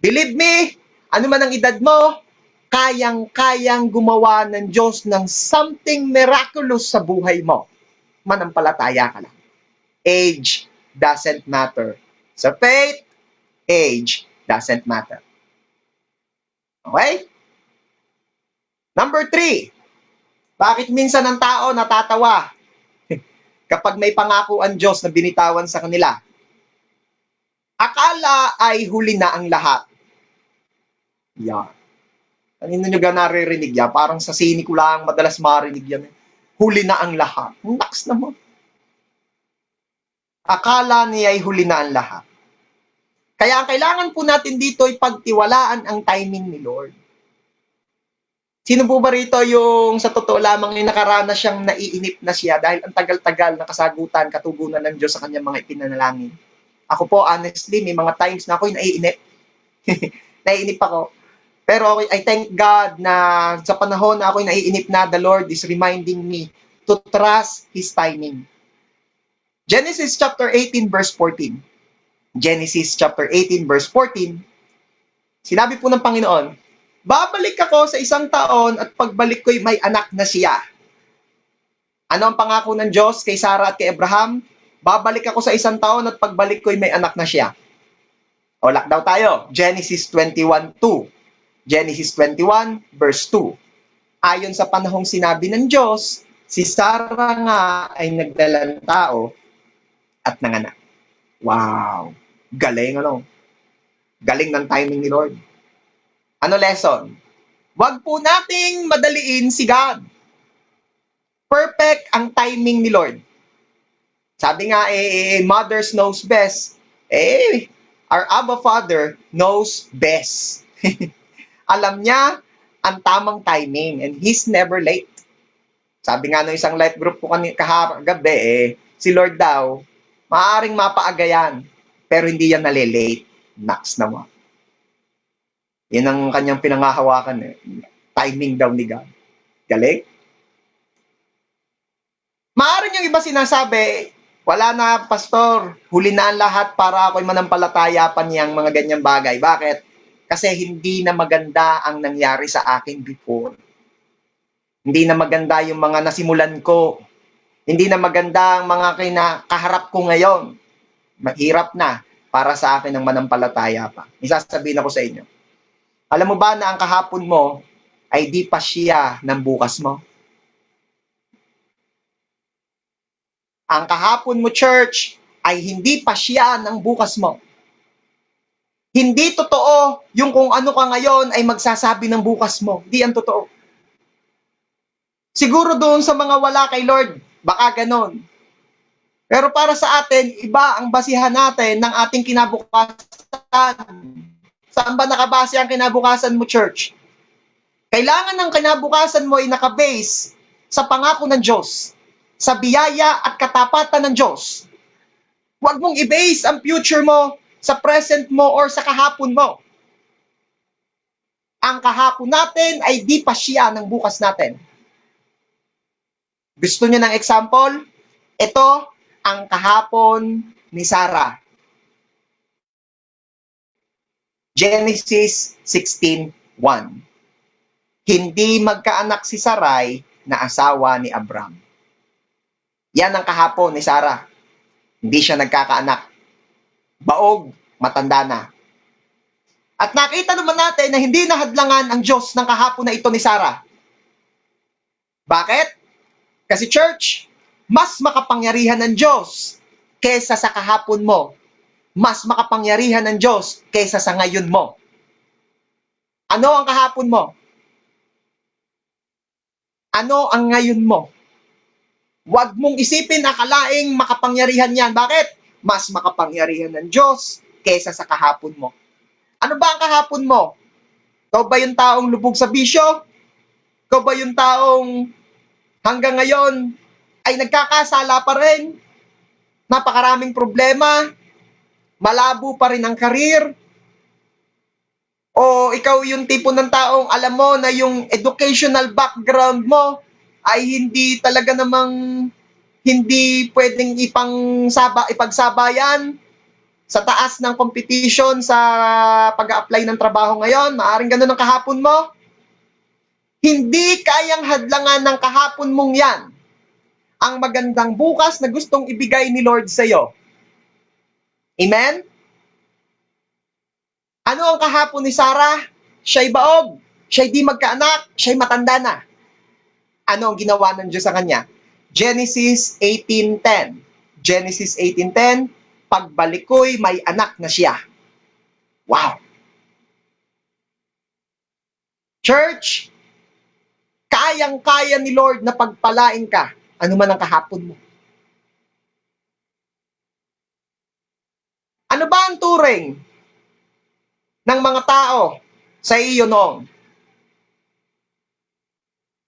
Believe me, ano man ang edad mo, kayang-kayang gumawa ng Diyos ng something miraculous sa buhay mo. Manampalataya ka lang. Age doesn't matter. Sa faith, age doesn't matter. Okay? Number 3, bakit minsan ang tao natatawa kapag may pangako ang Diyos na binitawan sa kanila? Akala ay huli na ang lahat. Yan. Kanino nyo ga naririnig yan? Parang sa sini ko lang madalas marinig yan. Huli na ang lahat. Naks naman. Akala niya ay huli na ang lahat. Kaya ang kailangan po natin dito ay pagtiwalaan ang timing ni Lord. Sino po ba rito yung sa totoo lamang ay nakaranas siyang naiinip na siya dahil ang tagal-tagal na kasagutan, katugunan ng Diyos sa kanyang mga ipinanalangin? Ako po, honestly, may mga times na ako'y naiinip. Naiinip ako. Pero okay, I thank God na sa panahon na ako'y naiinip na, the Lord is reminding me to trust His timing. Genesis chapter 18 verse 14. Genesis chapter 18 verse 14, sinabi po ng Panginoon, babalik ako sa 1 taon at pagbalik ko'y may anak na siya. Ano ang pangako ng Diyos kay Sarah at kay Abraham? Babalik ako sa 1 taon at pagbalik ko'y may anak na siya. O daw tayo, Genesis 21:2. Genesis 21 verse 2. Ayon sa panahong sinabi ng Diyos, si Sarah nga ay nagdala ng tao at nanganak. Wow! Galing, ano? Galing ng timing ni Lord. Ano lesson? Huwag po nating madaliin si God. Perfect ang timing ni Lord. Sabi nga, mothers knows best. Our Abba Father knows best. Alam niya ang tamang timing and He's never late. Sabi nga ng isang life group ko kagabi, si Lord daw, maaaring mapaagayan, pero hindi yan nalilate. Naks naman. Yan ang kanyang pinangahawakan. Timing daw ni God. Galing? Maaaring yung iba sinasabi, wala na, pastor, huli na ang lahat para ako'y manampalataya pa niyang mga ganyang bagay. Bakit? Kasi hindi na maganda ang nangyari sa akin before. Hindi na maganda yung mga nasimulan ko. Hindi na maganda ang mga kinakaharap ko ngayon. Mahirap na para sa akin ang manampalataya pa. Isasabihin ako sa inyo. Alam mo ba na ang kahapon mo ay di pa siya ng bukas mo? Ang kahapon mo, church, ay hindi pa siya ng bukas mo. Hindi totoo yung kung ano ka ngayon ay magsasabi ng bukas mo. Hindi yan totoo. Siguro doon sa mga wala kay Lord, baka ganon. Pero para sa atin, iba ang basihan natin ng ating kinabukasan. Saan ba nakabase ang kinabukasan mo, church? Kailangan ng kinabukasan mo ay nakabase sa pangako ng Diyos, sa biyaya at katapatan ng Diyos. Huwag mong i-base ang future mo sa present mo or sa kahapon mo. Ang kahapon natin ay di pa siya ng bukas natin. Gusto niyo ng example? Ito ang kahapon ni Sarah. Genesis 16:1. Hindi magkaanak si Sarai na asawa ni Abram. Yan ang kahapon ni Sarah. Hindi siya nagkakaanak. Baog, matanda na. At nakita naman natin na hindi nahadlangan ang Diyos ng kahapon na ito ni Sarah. Bakit? Kasi church, mas makapangyarihan ng Diyos kesa sa kahapon mo. mas makapangyarihan ng Diyos kaysa sa ngayon mo. Ano ang kahapon mo? Ano ang ngayon mo? Huwag mong isipin na akalaing makapangyarihan yan. Bakit? Mas makapangyarihan ng Diyos kaysa sa kahapon mo. Ano ba ang kahapon mo? Ikaw ba yung taong lubog sa bisyo? Ikaw ba yung taong hanggang ngayon ay nagkakasala pa rin? Napakaraming problema? Malabo pa rin ang karir? O ikaw yung tipo ng taong alam mo na yung educational background mo ay hindi talaga namang hindi pwedeng ipagsabayan sa taas ng competition sa pag-a-apply ng trabaho ngayon? Maaring ganun ang kahapon mo? Hindi kayang hadlangan ng kahapon mong yan ang magandang bukas na gustong ibigay ni Lord sa iyo. Amen? Ano ang kahapon ni Sarah? Siya'y baog, siya'y di magkaanak, siya'y matanda na. Ano ang ginawa ng Diyos sa kanya? Genesis 18:10. Genesis 18:10, pagbalik ko'y may anak na siya. Wow! Church, kayang-kaya ni Lord na pagpalain ka, ano man ang kahapon mo. Ano ba ang turing ng mga tao sa iyo noon?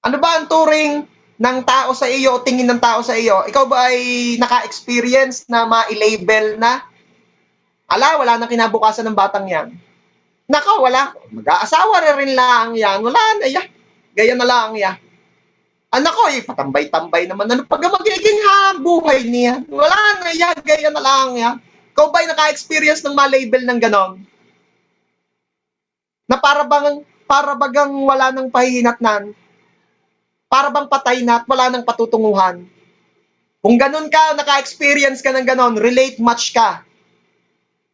Ano ba ang turing ng tao sa iyo o tingin ng tao sa iyo? Ikaw ba ay naka-experience na ma-label na? Ala, wala nang kinabukasan ng batang yan. Nako, wala. Mag-aasawa na rin lang yan. Wala na yan. Gaya na lang yan. Anak ko, patambay-tambay naman. Ano pag magiging buhay niya? Wala na yan. Gaya na lang yan. Ikaw ba ay naka-experience ng ma-label ng ganon? Na para bagang wala nang pahihinatnan? Para bang patay na at wala nang patutunguhan? Kung ganun ka, naka-experience ka ng ganon, relate much ka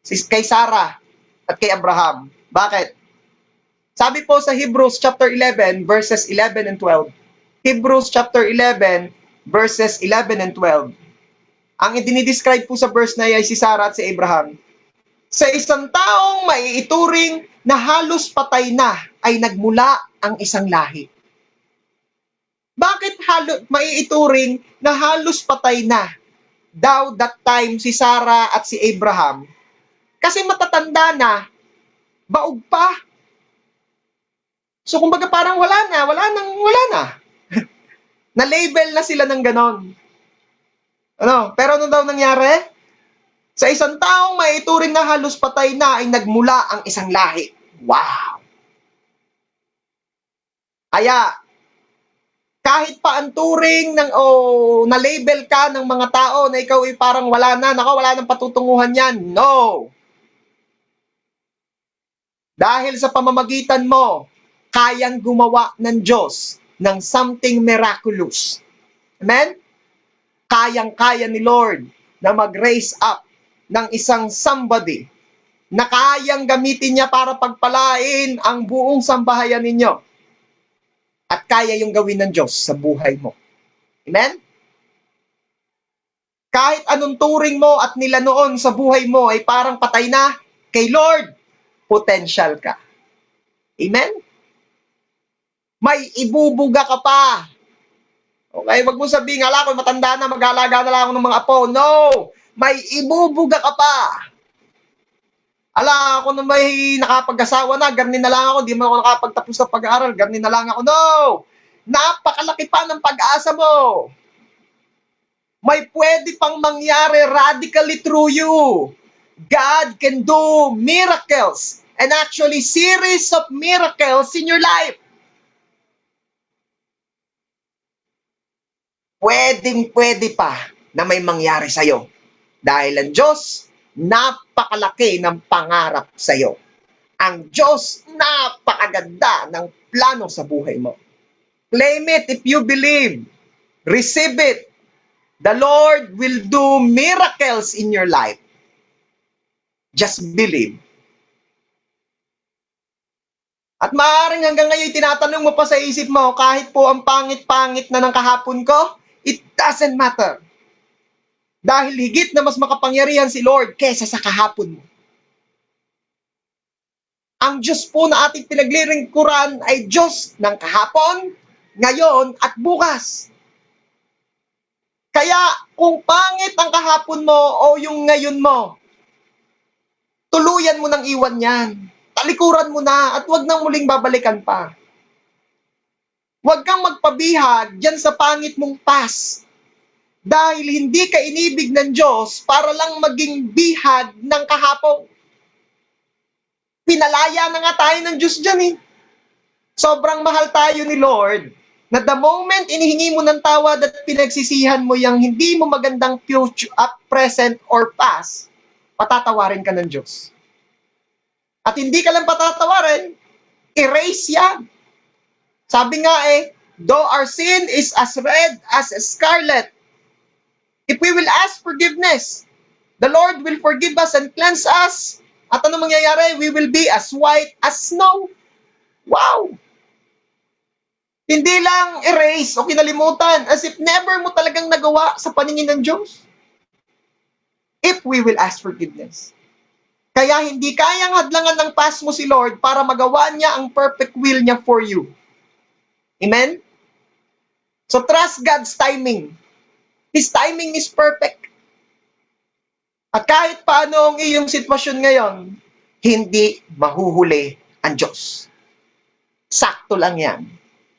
kay Sarah at kay Abraham. Bakit? Sabi po sa Hebrews chapter 11 verses 11 and 12. Hebrews chapter 11 verses 11 and 12. Ang idinidescribe po sa verse na ay si Sarah at si Abraham. Sa isang taong maiituring na halos patay na ay nagmula ang isang lahi. Bakit maiituring na halos patay na daw that time si Sarah at si Abraham? Kasi matatanda na, baog pa. So kumbaga parang wala na. Na-label na sila ng ganon. Pero ano daw nangyari? Sa isang taong maituring na halos patay na ay nagmula ang isang lahi. Wow! Kaya, kahit pa ang turing na-label ka ng mga tao na ikaw ay parang wala nang patutunguhan yan. No! Dahil sa pamamagitan mo, kayang gumawa ng Diyos ng something miraculous. Amen? Kayang-kaya ni Lord na mag-raise up ng isang somebody na kayang gamitin niya para pagpalain ang buong sambahayan ninyo. At kaya yung gawin ng Diyos sa buhay mo. Amen? Kahit anong turing mo at nila noon sa buhay mo ay parang patay na, kay Lord, potential ka. Amen? May ibubuga ka pa. Okay, wag mo sabihin, ala ko matanda na, mag-alaga na lang ako ng mga apo. No! May ibubuga ka pa. Ala, ako na may nakapag-asawa na, garni na lang ako, di mo ako nakapagtapos ng pag-aaral, garni na lang ako. No! Napakalaki pa ng pag-asa mo. May pwede pang mangyari radically through you. God can do miracles and actually series of miracles in your life. Pwedeng-pwede pa na may mangyari sa'yo. Dahil ang Diyos, napakalaki ng pangarap sa'yo. Ang Diyos, napakaganda ng plano sa buhay mo. Claim it if you believe. Receive it. The Lord will do miracles in your life. Just believe. At maaaring hanggang ngayon tinatanong mo pa sa isip mo, kahit po ang pangit-pangit na ng kahapon ko, it doesn't matter. Dahil higit na mas makapangyarihan si Lord kesa sa kahapon mo. Ang Diyos po na ating pinaglilingkuran ay Diyos ng kahapon, ngayon at bukas. Kaya kung pangit ang kahapon mo o yung ngayon mo, tuluyan mo nang iwan yan. Talikuran mo na at huwag nang muling babalikan pa. Huwag kang magpabihag dyan sa pangit mong past. Dahil hindi ka inibig ng Diyos para lang maging bihag ng kahapon. Pinalaya na nga tayo ng Diyos dyan eh. Sobrang mahal tayo ni Lord na the moment inihingi mo ng tawad at pinagsisihan mo yung hindi mo magandang future, present, or past, patatawarin ka ng Diyos. At hindi ka lang patatawarin, erase yan. Sabi nga though our sin is as red as scarlet, if we will ask forgiveness, the Lord will forgive us and cleanse us. At ano mangyayari? We will be as white as snow. Wow! Hindi lang erase o kinalimutan as if never mo talagang nagawa sa paningin ng Diyos. If we will ask forgiveness. Kaya hindi kayang hadlangan ng past mo si Lord para magawa niya ang perfect will niya for you. Amen? So trust God's timing. His timing is perfect. At kahit paano ang iyong sitwasyon ngayon, hindi mahuhuli ang Diyos. Sakto lang yan.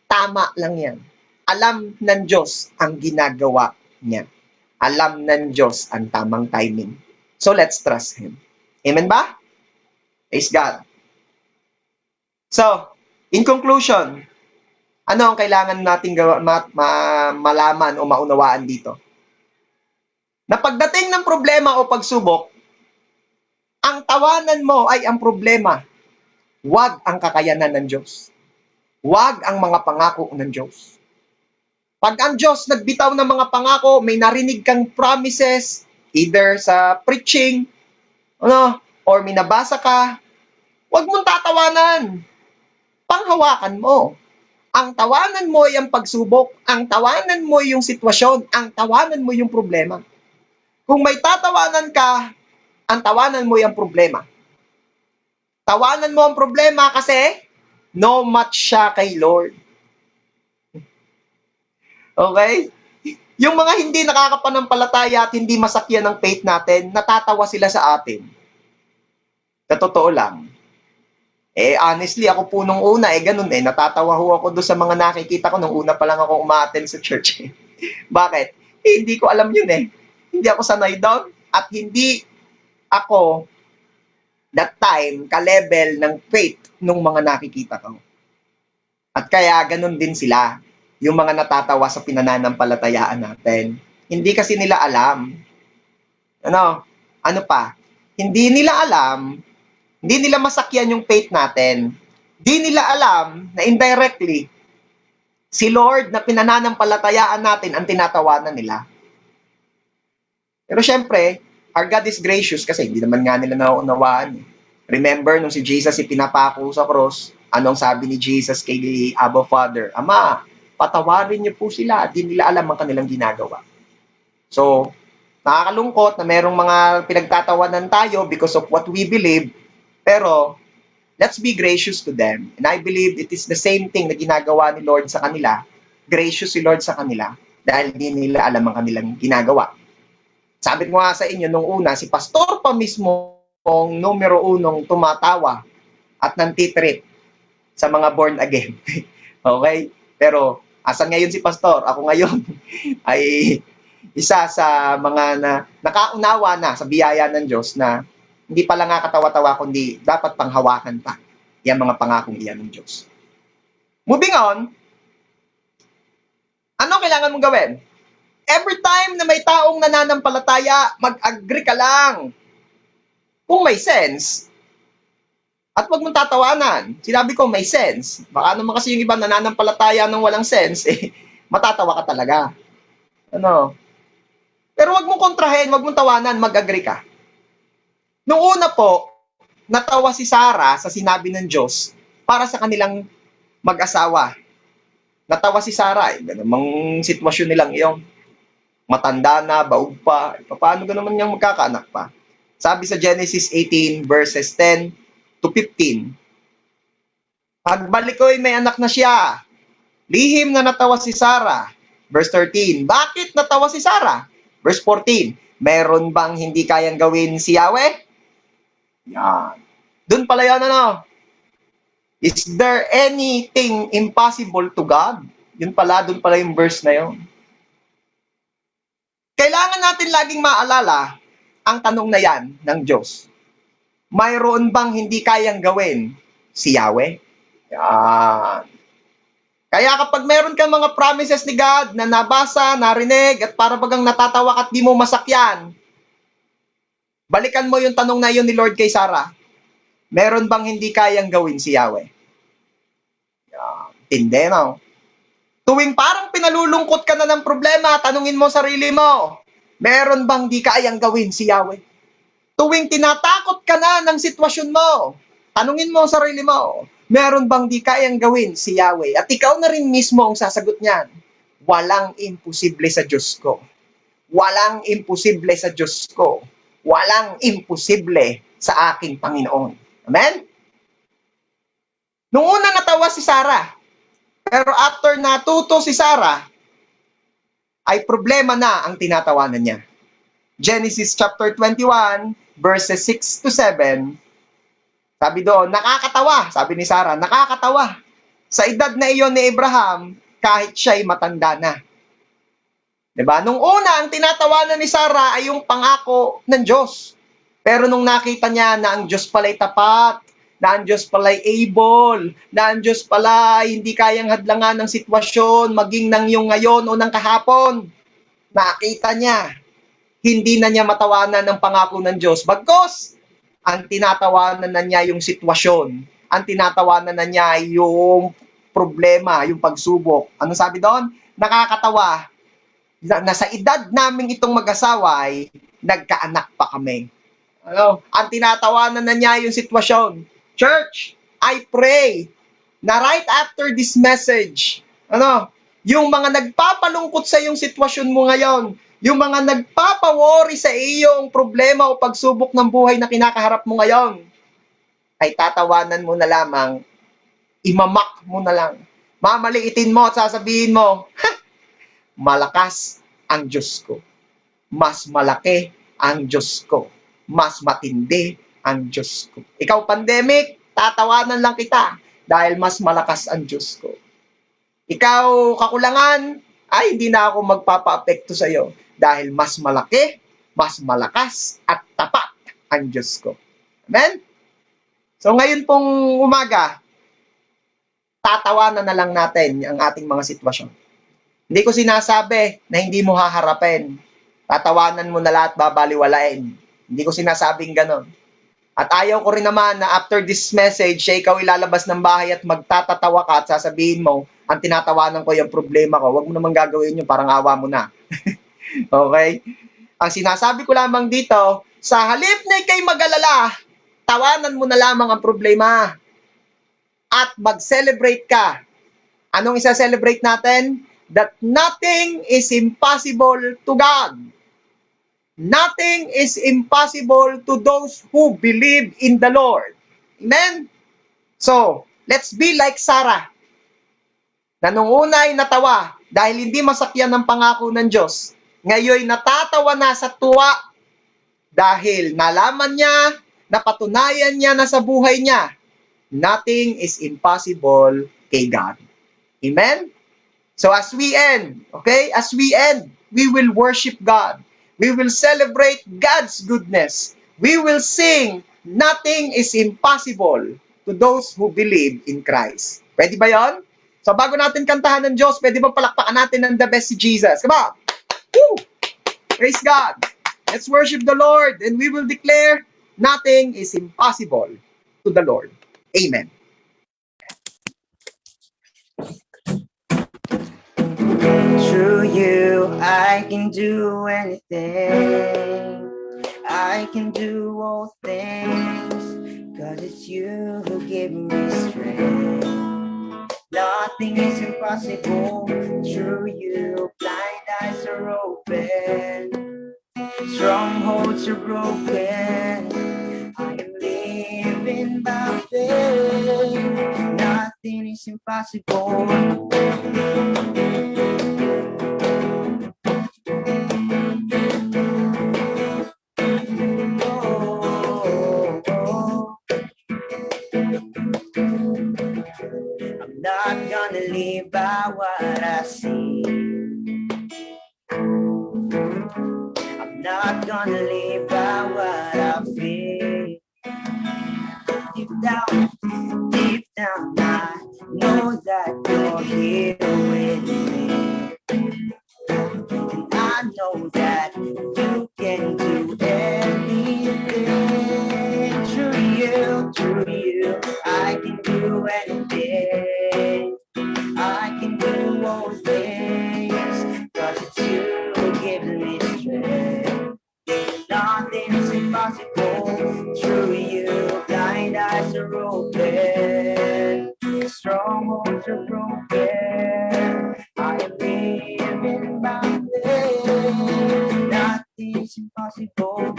Tama lang yan. Alam ng Diyos ang ginagawa niya. Alam ng Diyos ang tamang timing. So let's trust Him. Amen ba? Praise God. So, in conclusion, ano ang kailangan nating malaman o maunawaan dito? Na pagdating ng problema o pagsubok, ang tawanan mo ay ang problema. Huwag ang kakayanan ng Diyos. Huwag ang mga pangako ng Diyos. Pag ang Diyos nagbitaw ng mga pangako, may narinig kang promises, either sa preaching, or may nabasa ka, huwag mong tatawanan. Panghawakan mo. Ang tawanan mo ay ang pagsubok. Ang tawanan mo ay yung sitwasyon. Ang tawanan mo yung problema. Kung may tatawanan ka, ang tawanan mo yung problema. Tawanan mo ang problema kasi no match siya kay Lord. Okay? Yung mga hindi nakakapanampalataya at hindi masakyan ng faith natin, natatawa sila sa atin. Sa totoo lang. Honestly, ako po nung una, ganun natatawa ho ako doon sa mga nakikita ko nung una pa lang ako umaattend sa church. Bakit? Hindi ko alam yun Hindi ako sanay doon at hindi ako that time ka-level ng faith nung mga nakikita ko. At kaya ganun din sila, yung mga natatawa sa pinananampalatayaan natin. Hindi kasi nila alam. Ano pa? Hindi nila alam, hindi nila masakyan yung faith natin. Hindi nila alam na indirectly, si Lord na pinananampalatayaan natin ang tinatawanan nila. Pero syempre, our God is gracious kasi hindi naman nga nila nauunawaan. Remember, nung si Jesus ipinapako sa cross, anong sabi ni Jesus kay Abba Father? Ama, patawarin niyo po sila at di nila alam ang kanilang ginagawa. So, nakakalungkot na merong mga pinagtatawanan tayo because of what we believe, pero let's be gracious to them. And I believe it is the same thing na ginagawa ni Lord sa kanila. Gracious si Lord sa kanila dahil di nila alam ang kanilang ginagawa. Sabi ko nga sa inyo nung una, si pastor pa mismo ang numero unong tumatawa at nantitreat sa mga born again. Okay? Pero asan ngayon si pastor? Ako ngayon ay isa sa mga nakaunawa na sa biyaya ng Diyos na hindi pala nga katawa-tawa kundi dapat panghawakan pa yung mga pangakong iyan ng Diyos. Moving on, ano kailangan mong gawin? Every time na may taong nananampalataya, mag-agree ka lang. Kung may sense. At huwag mong tatawanan. Sinabi ko may sense. Baka naman kasi yung iba nananampalataya ng walang sense, matatawa ka talaga. Pero huwag mong kontrahin, huwag mong tawanan, mag-agree ka. Nung una po, natawa si Sarah sa sinabi ng Diyos para sa kanilang mag-asawa. Natawa si Sarah, namang sitwasyon nilang iyon. Matanda na, baog pa. Paano ka naman niyang magkakaanak pa? Sabi sa Genesis 18 verses 10 to 15, pagbalik ko'y may anak na siya. Lihim na natawa si Sarah. Verse 13, bakit natawa si Sarah? Verse 14, meron bang hindi kayang gawin si Yahweh? Yan. Doon pala yan, ano? Is there anything impossible to God? Yun pala, doon pala yung verse na yun. Kailangan natin laging maalala ang tanong na yan ng Diyos. Mayroon bang hindi kayang gawin si Yahweh? Yan. Kaya kapag meron kang mga promises ni God na nabasa, narinig, at para bagang natatawa at di mo masakyan, balikan mo yung tanong na yun ni Lord kay Sarah. Meron bang hindi kayang gawin si Yahweh? Hindi, no? Tuwing parang pinalulungkot ka na ng problema, tanungin mo sarili mo, meron bang di kayang gawin si Yahweh? Tuwing tinatakot ka na ng sitwasyon mo, tanungin mo sarili mo, meron bang di kayang gawin si Yahweh? At ikaw na rin mismo ang sasagot niyan. Walang imposible sa Diyos ko. Walang imposible sa Diyos ko. Walang imposible sa aking Panginoon. Amen? Nung una natawa si Sarah, pero after natuto si Sarah, ay problema na ang tinatawanan niya. Genesis chapter 21, verses 6 to 7, sabi doon, nakakatawa, sabi ni Sarah, nakakatawa. Sa edad na iyon ni Abraham, kahit siya'y matanda na. Diba? Nung una, ang tinatawanan ni Sarah ay yung pangako ng Diyos. Pero nung nakita niya na ang Diyos pala'y tapat, na ang Diyos pala'y able, na ang Diyos pala hindi kayang hadlangan ng sitwasyon, maging ng yung ngayon o ng kahapon, nakita niya, hindi na niya matawanan ng pangako ng Diyos. Bagkus, ang tinatawanan na niya yung sitwasyon, ang tinatawanan na niya yung problema, yung pagsubok. Ano sabi doon? Nakakatawa, na sa edad naming itong mag-asawa ay nagkaanak pa kami. Ano? Ang tinatawanan na niya yung sitwasyon. Church, I pray na right after this message, yung mga nagpapalungkot sa iyong sitwasyon mo ngayon, yung mga nagpapaworry sa iyong problema o pagsubok ng buhay na kinakaharap mo ngayon, ay tatawanan mo na lamang, imamak mo na lang, mamaliitin mo at sasabihin mo, malakas ang Diyos ko. Mas malaki ang Diyos ko. Mas matindi ang Diyos ko. Ikaw, pandemic, tatawanan lang kita dahil mas malakas ang Diyos ko. Ikaw, kakulangan, ay hindi na ako magpapa-apekto sa iyo dahil mas malaki, mas malakas at tapat ang Diyos ko. Amen? So ngayon pong umaga, tatawanan na lang natin ang ating mga sitwasyon. Hindi ko sinasabi na hindi mo haharapin. Tatawanan mo na lahat, babaliwalain. Hindi ko sinasabing ganon. At ayaw ko rin naman na after this message, ikaw ilalabas ng bahay at magtatatawa ka at sasabihin mo, ang tinatawanan ko yung problema ko. Huwag mo naman gagawin yun, parang awa mo na. Okay? Ang sinasabi ko lamang dito, sa halip na ikay mag-alala, tawanan mo na lamang ang problema. At mag-celebrate ka. Anong isa-celebrate natin? That nothing is impossible to God. Nothing is impossible to those who believe in the Lord. Amen? So, let's be like Sarah, na nung una ay natawa dahil hindi masakyan ng pangako ng Diyos. Ngayon natatawa na sa tuwa dahil nalaman niya, napatunayan niya na sa buhay niya, nothing is impossible kay God. Amen? So as we end, okay? As we end, we will worship God. We will celebrate God's goodness. We will sing, nothing is impossible to those who believe in Christ. Pwede ba yon? So bago natin kantahan ng Diyos, pwede ba palakpakan natin ng the best si Jesus? Come on! Woo! Praise God! Let's worship the Lord and we will declare, nothing is impossible to the Lord. Amen. Through you, I can do anything. I can do all things. 'Cause it's you who give me strength. Nothing is impossible. Through you, blind eyes are open. strongholds are broken. I am living by faith. Nothing is impossible. I'm not gonna live by what I see. I'm not gonna live by what I feel. Deep down, I know that you're here with me. And I know that you can do anything. Through you, I can do anything. I can do all things, 'cause it's you who gives me strength. Nothing is impossible. Through you, blind eyes are open. Strongholds are broken. I am living by faith. Nothing is impossible.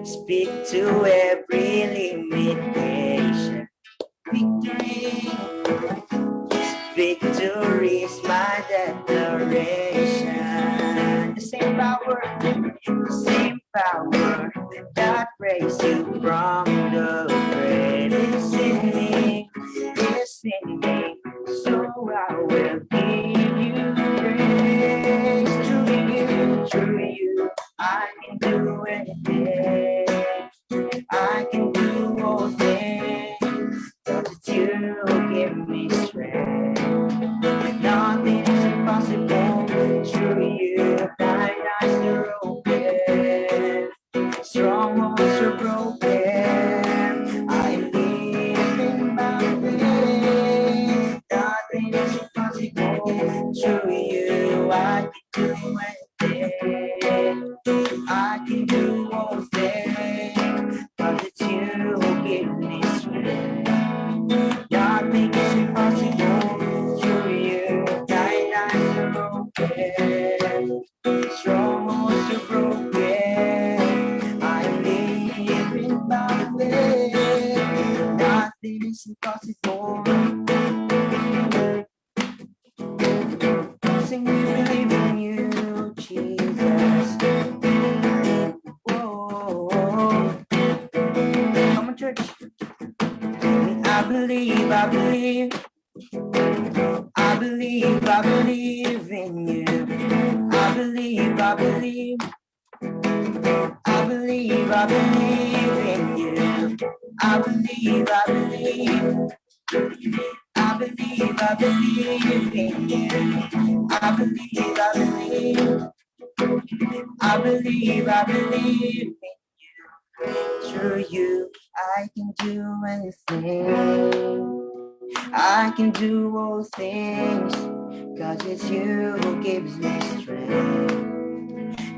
Speak to every limitation. Victory is my declaration. The same power that raised you from the grave is in me, so I will give you praise. Through you, I can do anything. I can do all things, 'cause it's you who give me strength. Nothing is impossible. Through you, blind eyes are open. Strongholds are broken. I am living by faith. Nothing is impossible. Through you, I can do anything. I can do all things, 'cause it's you who give me strength. Nothing is impossible. Through you, blind eyes are open. Strongholds are broken. I am living by faith. Nothing is impossible. Sing, we believe in you, Jesus. Whoa. Come on, church. I believe, I believe. I believe, I believe in you. I believe, I believe. I believe, I believe in you. I believe, I believe. I believe, I believe in you. I believe, I believe. I believe, I believe in you. Through you, I can do anything. I can do all things, 'cause it's you who gives me strength.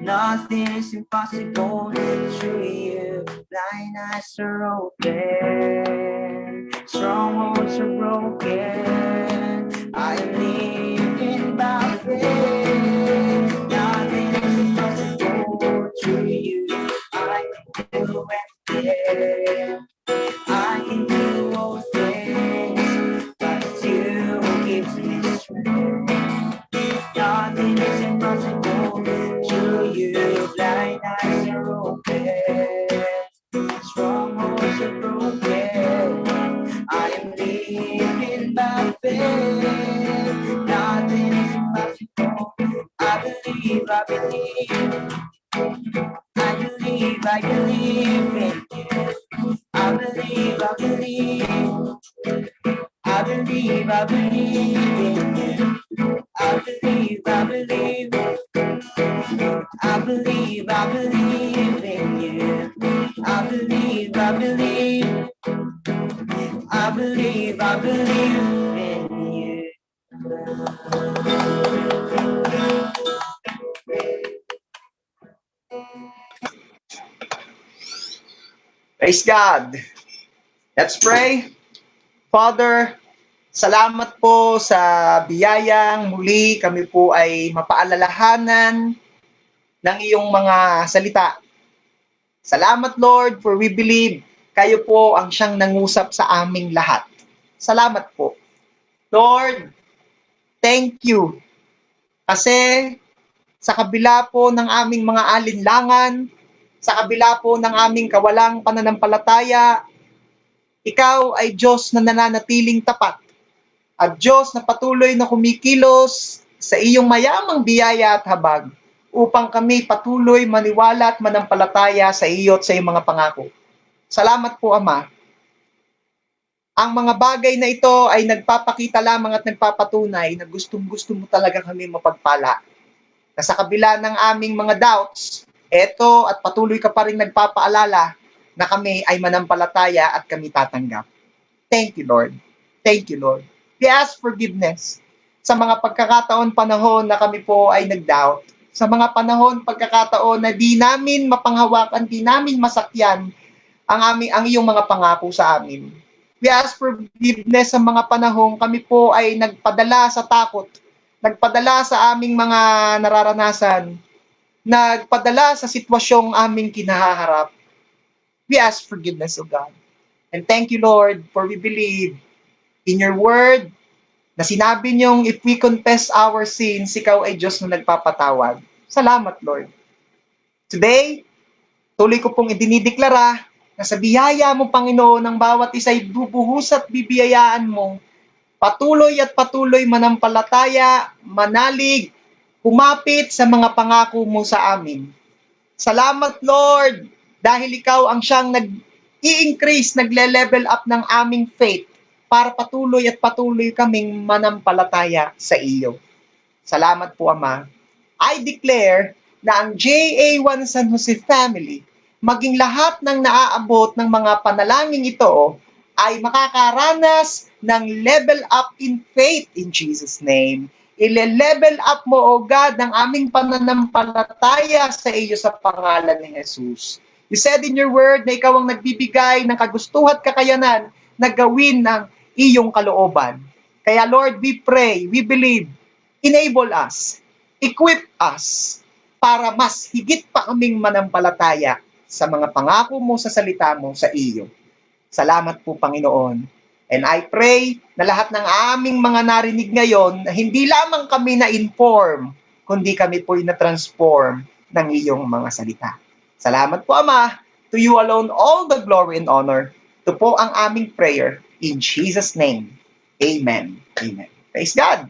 Nothing is impossible. Through you, blind eyes are open. Strongholds are broken. I am living by faith. Nothing is impossible. Through you, I can do anything. I can do all things, but it's you who gives me strength. Nothing is impossible. Through you, blind eyes are open. Strongholds are broken. I am living by faith. Nothing is impossible. I believe, I believe. I believe, I believe in you. I believe, I believe. I believe, I believe in you. I believe, I believe. I believe, I believe in you. I believe, I believe. I believe, I believe in you. Praise God. Let's pray. Father, salamat po sa biyayang muli kami po ay mapaalalahanan ng iyong mga salita. Salamat Lord for we believe kayo po ang siyang nangusap sa aming lahat. Salamat po. Lord, thank you. Kasi sa kabila po ng aming mga alinlangan, sa kabila po ng aming kawalang pananampalataya, ikaw ay Diyos na nananatiling tapat at Diyos na patuloy na kumikilos sa iyong mayamang biyaya at habag upang kami patuloy maniwala at manampalataya sa iyo at sa iyong mga pangako. Salamat po, Ama. Ang mga bagay na ito ay nagpapakita lamang at nagpapatunay na gustong-gusto mo talaga kami mapagpala. Na sa kabila ng aming mga doubts, eto at patuloy ka pa rin nagpapaalala na kami ay manampalataya at kami tatanggap. Thank you, Lord. Thank you, Lord. We ask forgiveness sa mga pagkakataon panahon na kami po ay nag-doubt. Sa mga panahon, pagkakataon na di namin mapanghawakan, di namin masakyan ang iyong mga pangako sa amin. We ask forgiveness sa mga panahon kami po ay nagpadala sa takot, nagpadala sa aming mga nararanasan, nagpadala sa sitwasyong aming kinaharap. We ask forgiveness, O God. And thank you, Lord, for we believe in your word na sinabi niyong if we confess our sins, ikaw ay Diyos na nagpapatawad. Salamat, Lord. Today, tuloy ko pong idinideklara na sa biyaya mo, Panginoon, ng bawat isa'y bubuhus at bibiyayaan mo, patuloy at patuloy manampalataya, manalig, kumapit sa mga pangako mo sa amin. Salamat, Lord, dahil ikaw ang siyang nag-i-increase, nagle-level up ng aming faith para patuloy at patuloy kaming manampalataya sa iyo. Salamat po, Ama. I declare na ang JA1 San Jose family, maging lahat ng naaabot ng mga panalangin ito, ay makakaranas ng level up in faith in Jesus' name. Ile-level up mo, O God, ang aming pananampalataya sa iyo sa pangalan ni Jesus. You said in your word na ikaw ang nagbibigay ng kagustuhan at kakayanan na gawin ng iyong kalooban. Kaya Lord, we pray, we believe, enable us, equip us, para mas higit pa kaming manampalataya sa mga pangako mo sa salita mo sa iyo. Salamat po, Panginoon. And I pray na lahat ng aming mga narinig ngayon, na hindi lamang kami na-inform, kundi kami po'y na-transform ng iyong mga salita. Salamat po, Ama. To you alone all the glory and honor. Ito po ang aming prayer in Jesus' name. Amen. Amen. Praise God.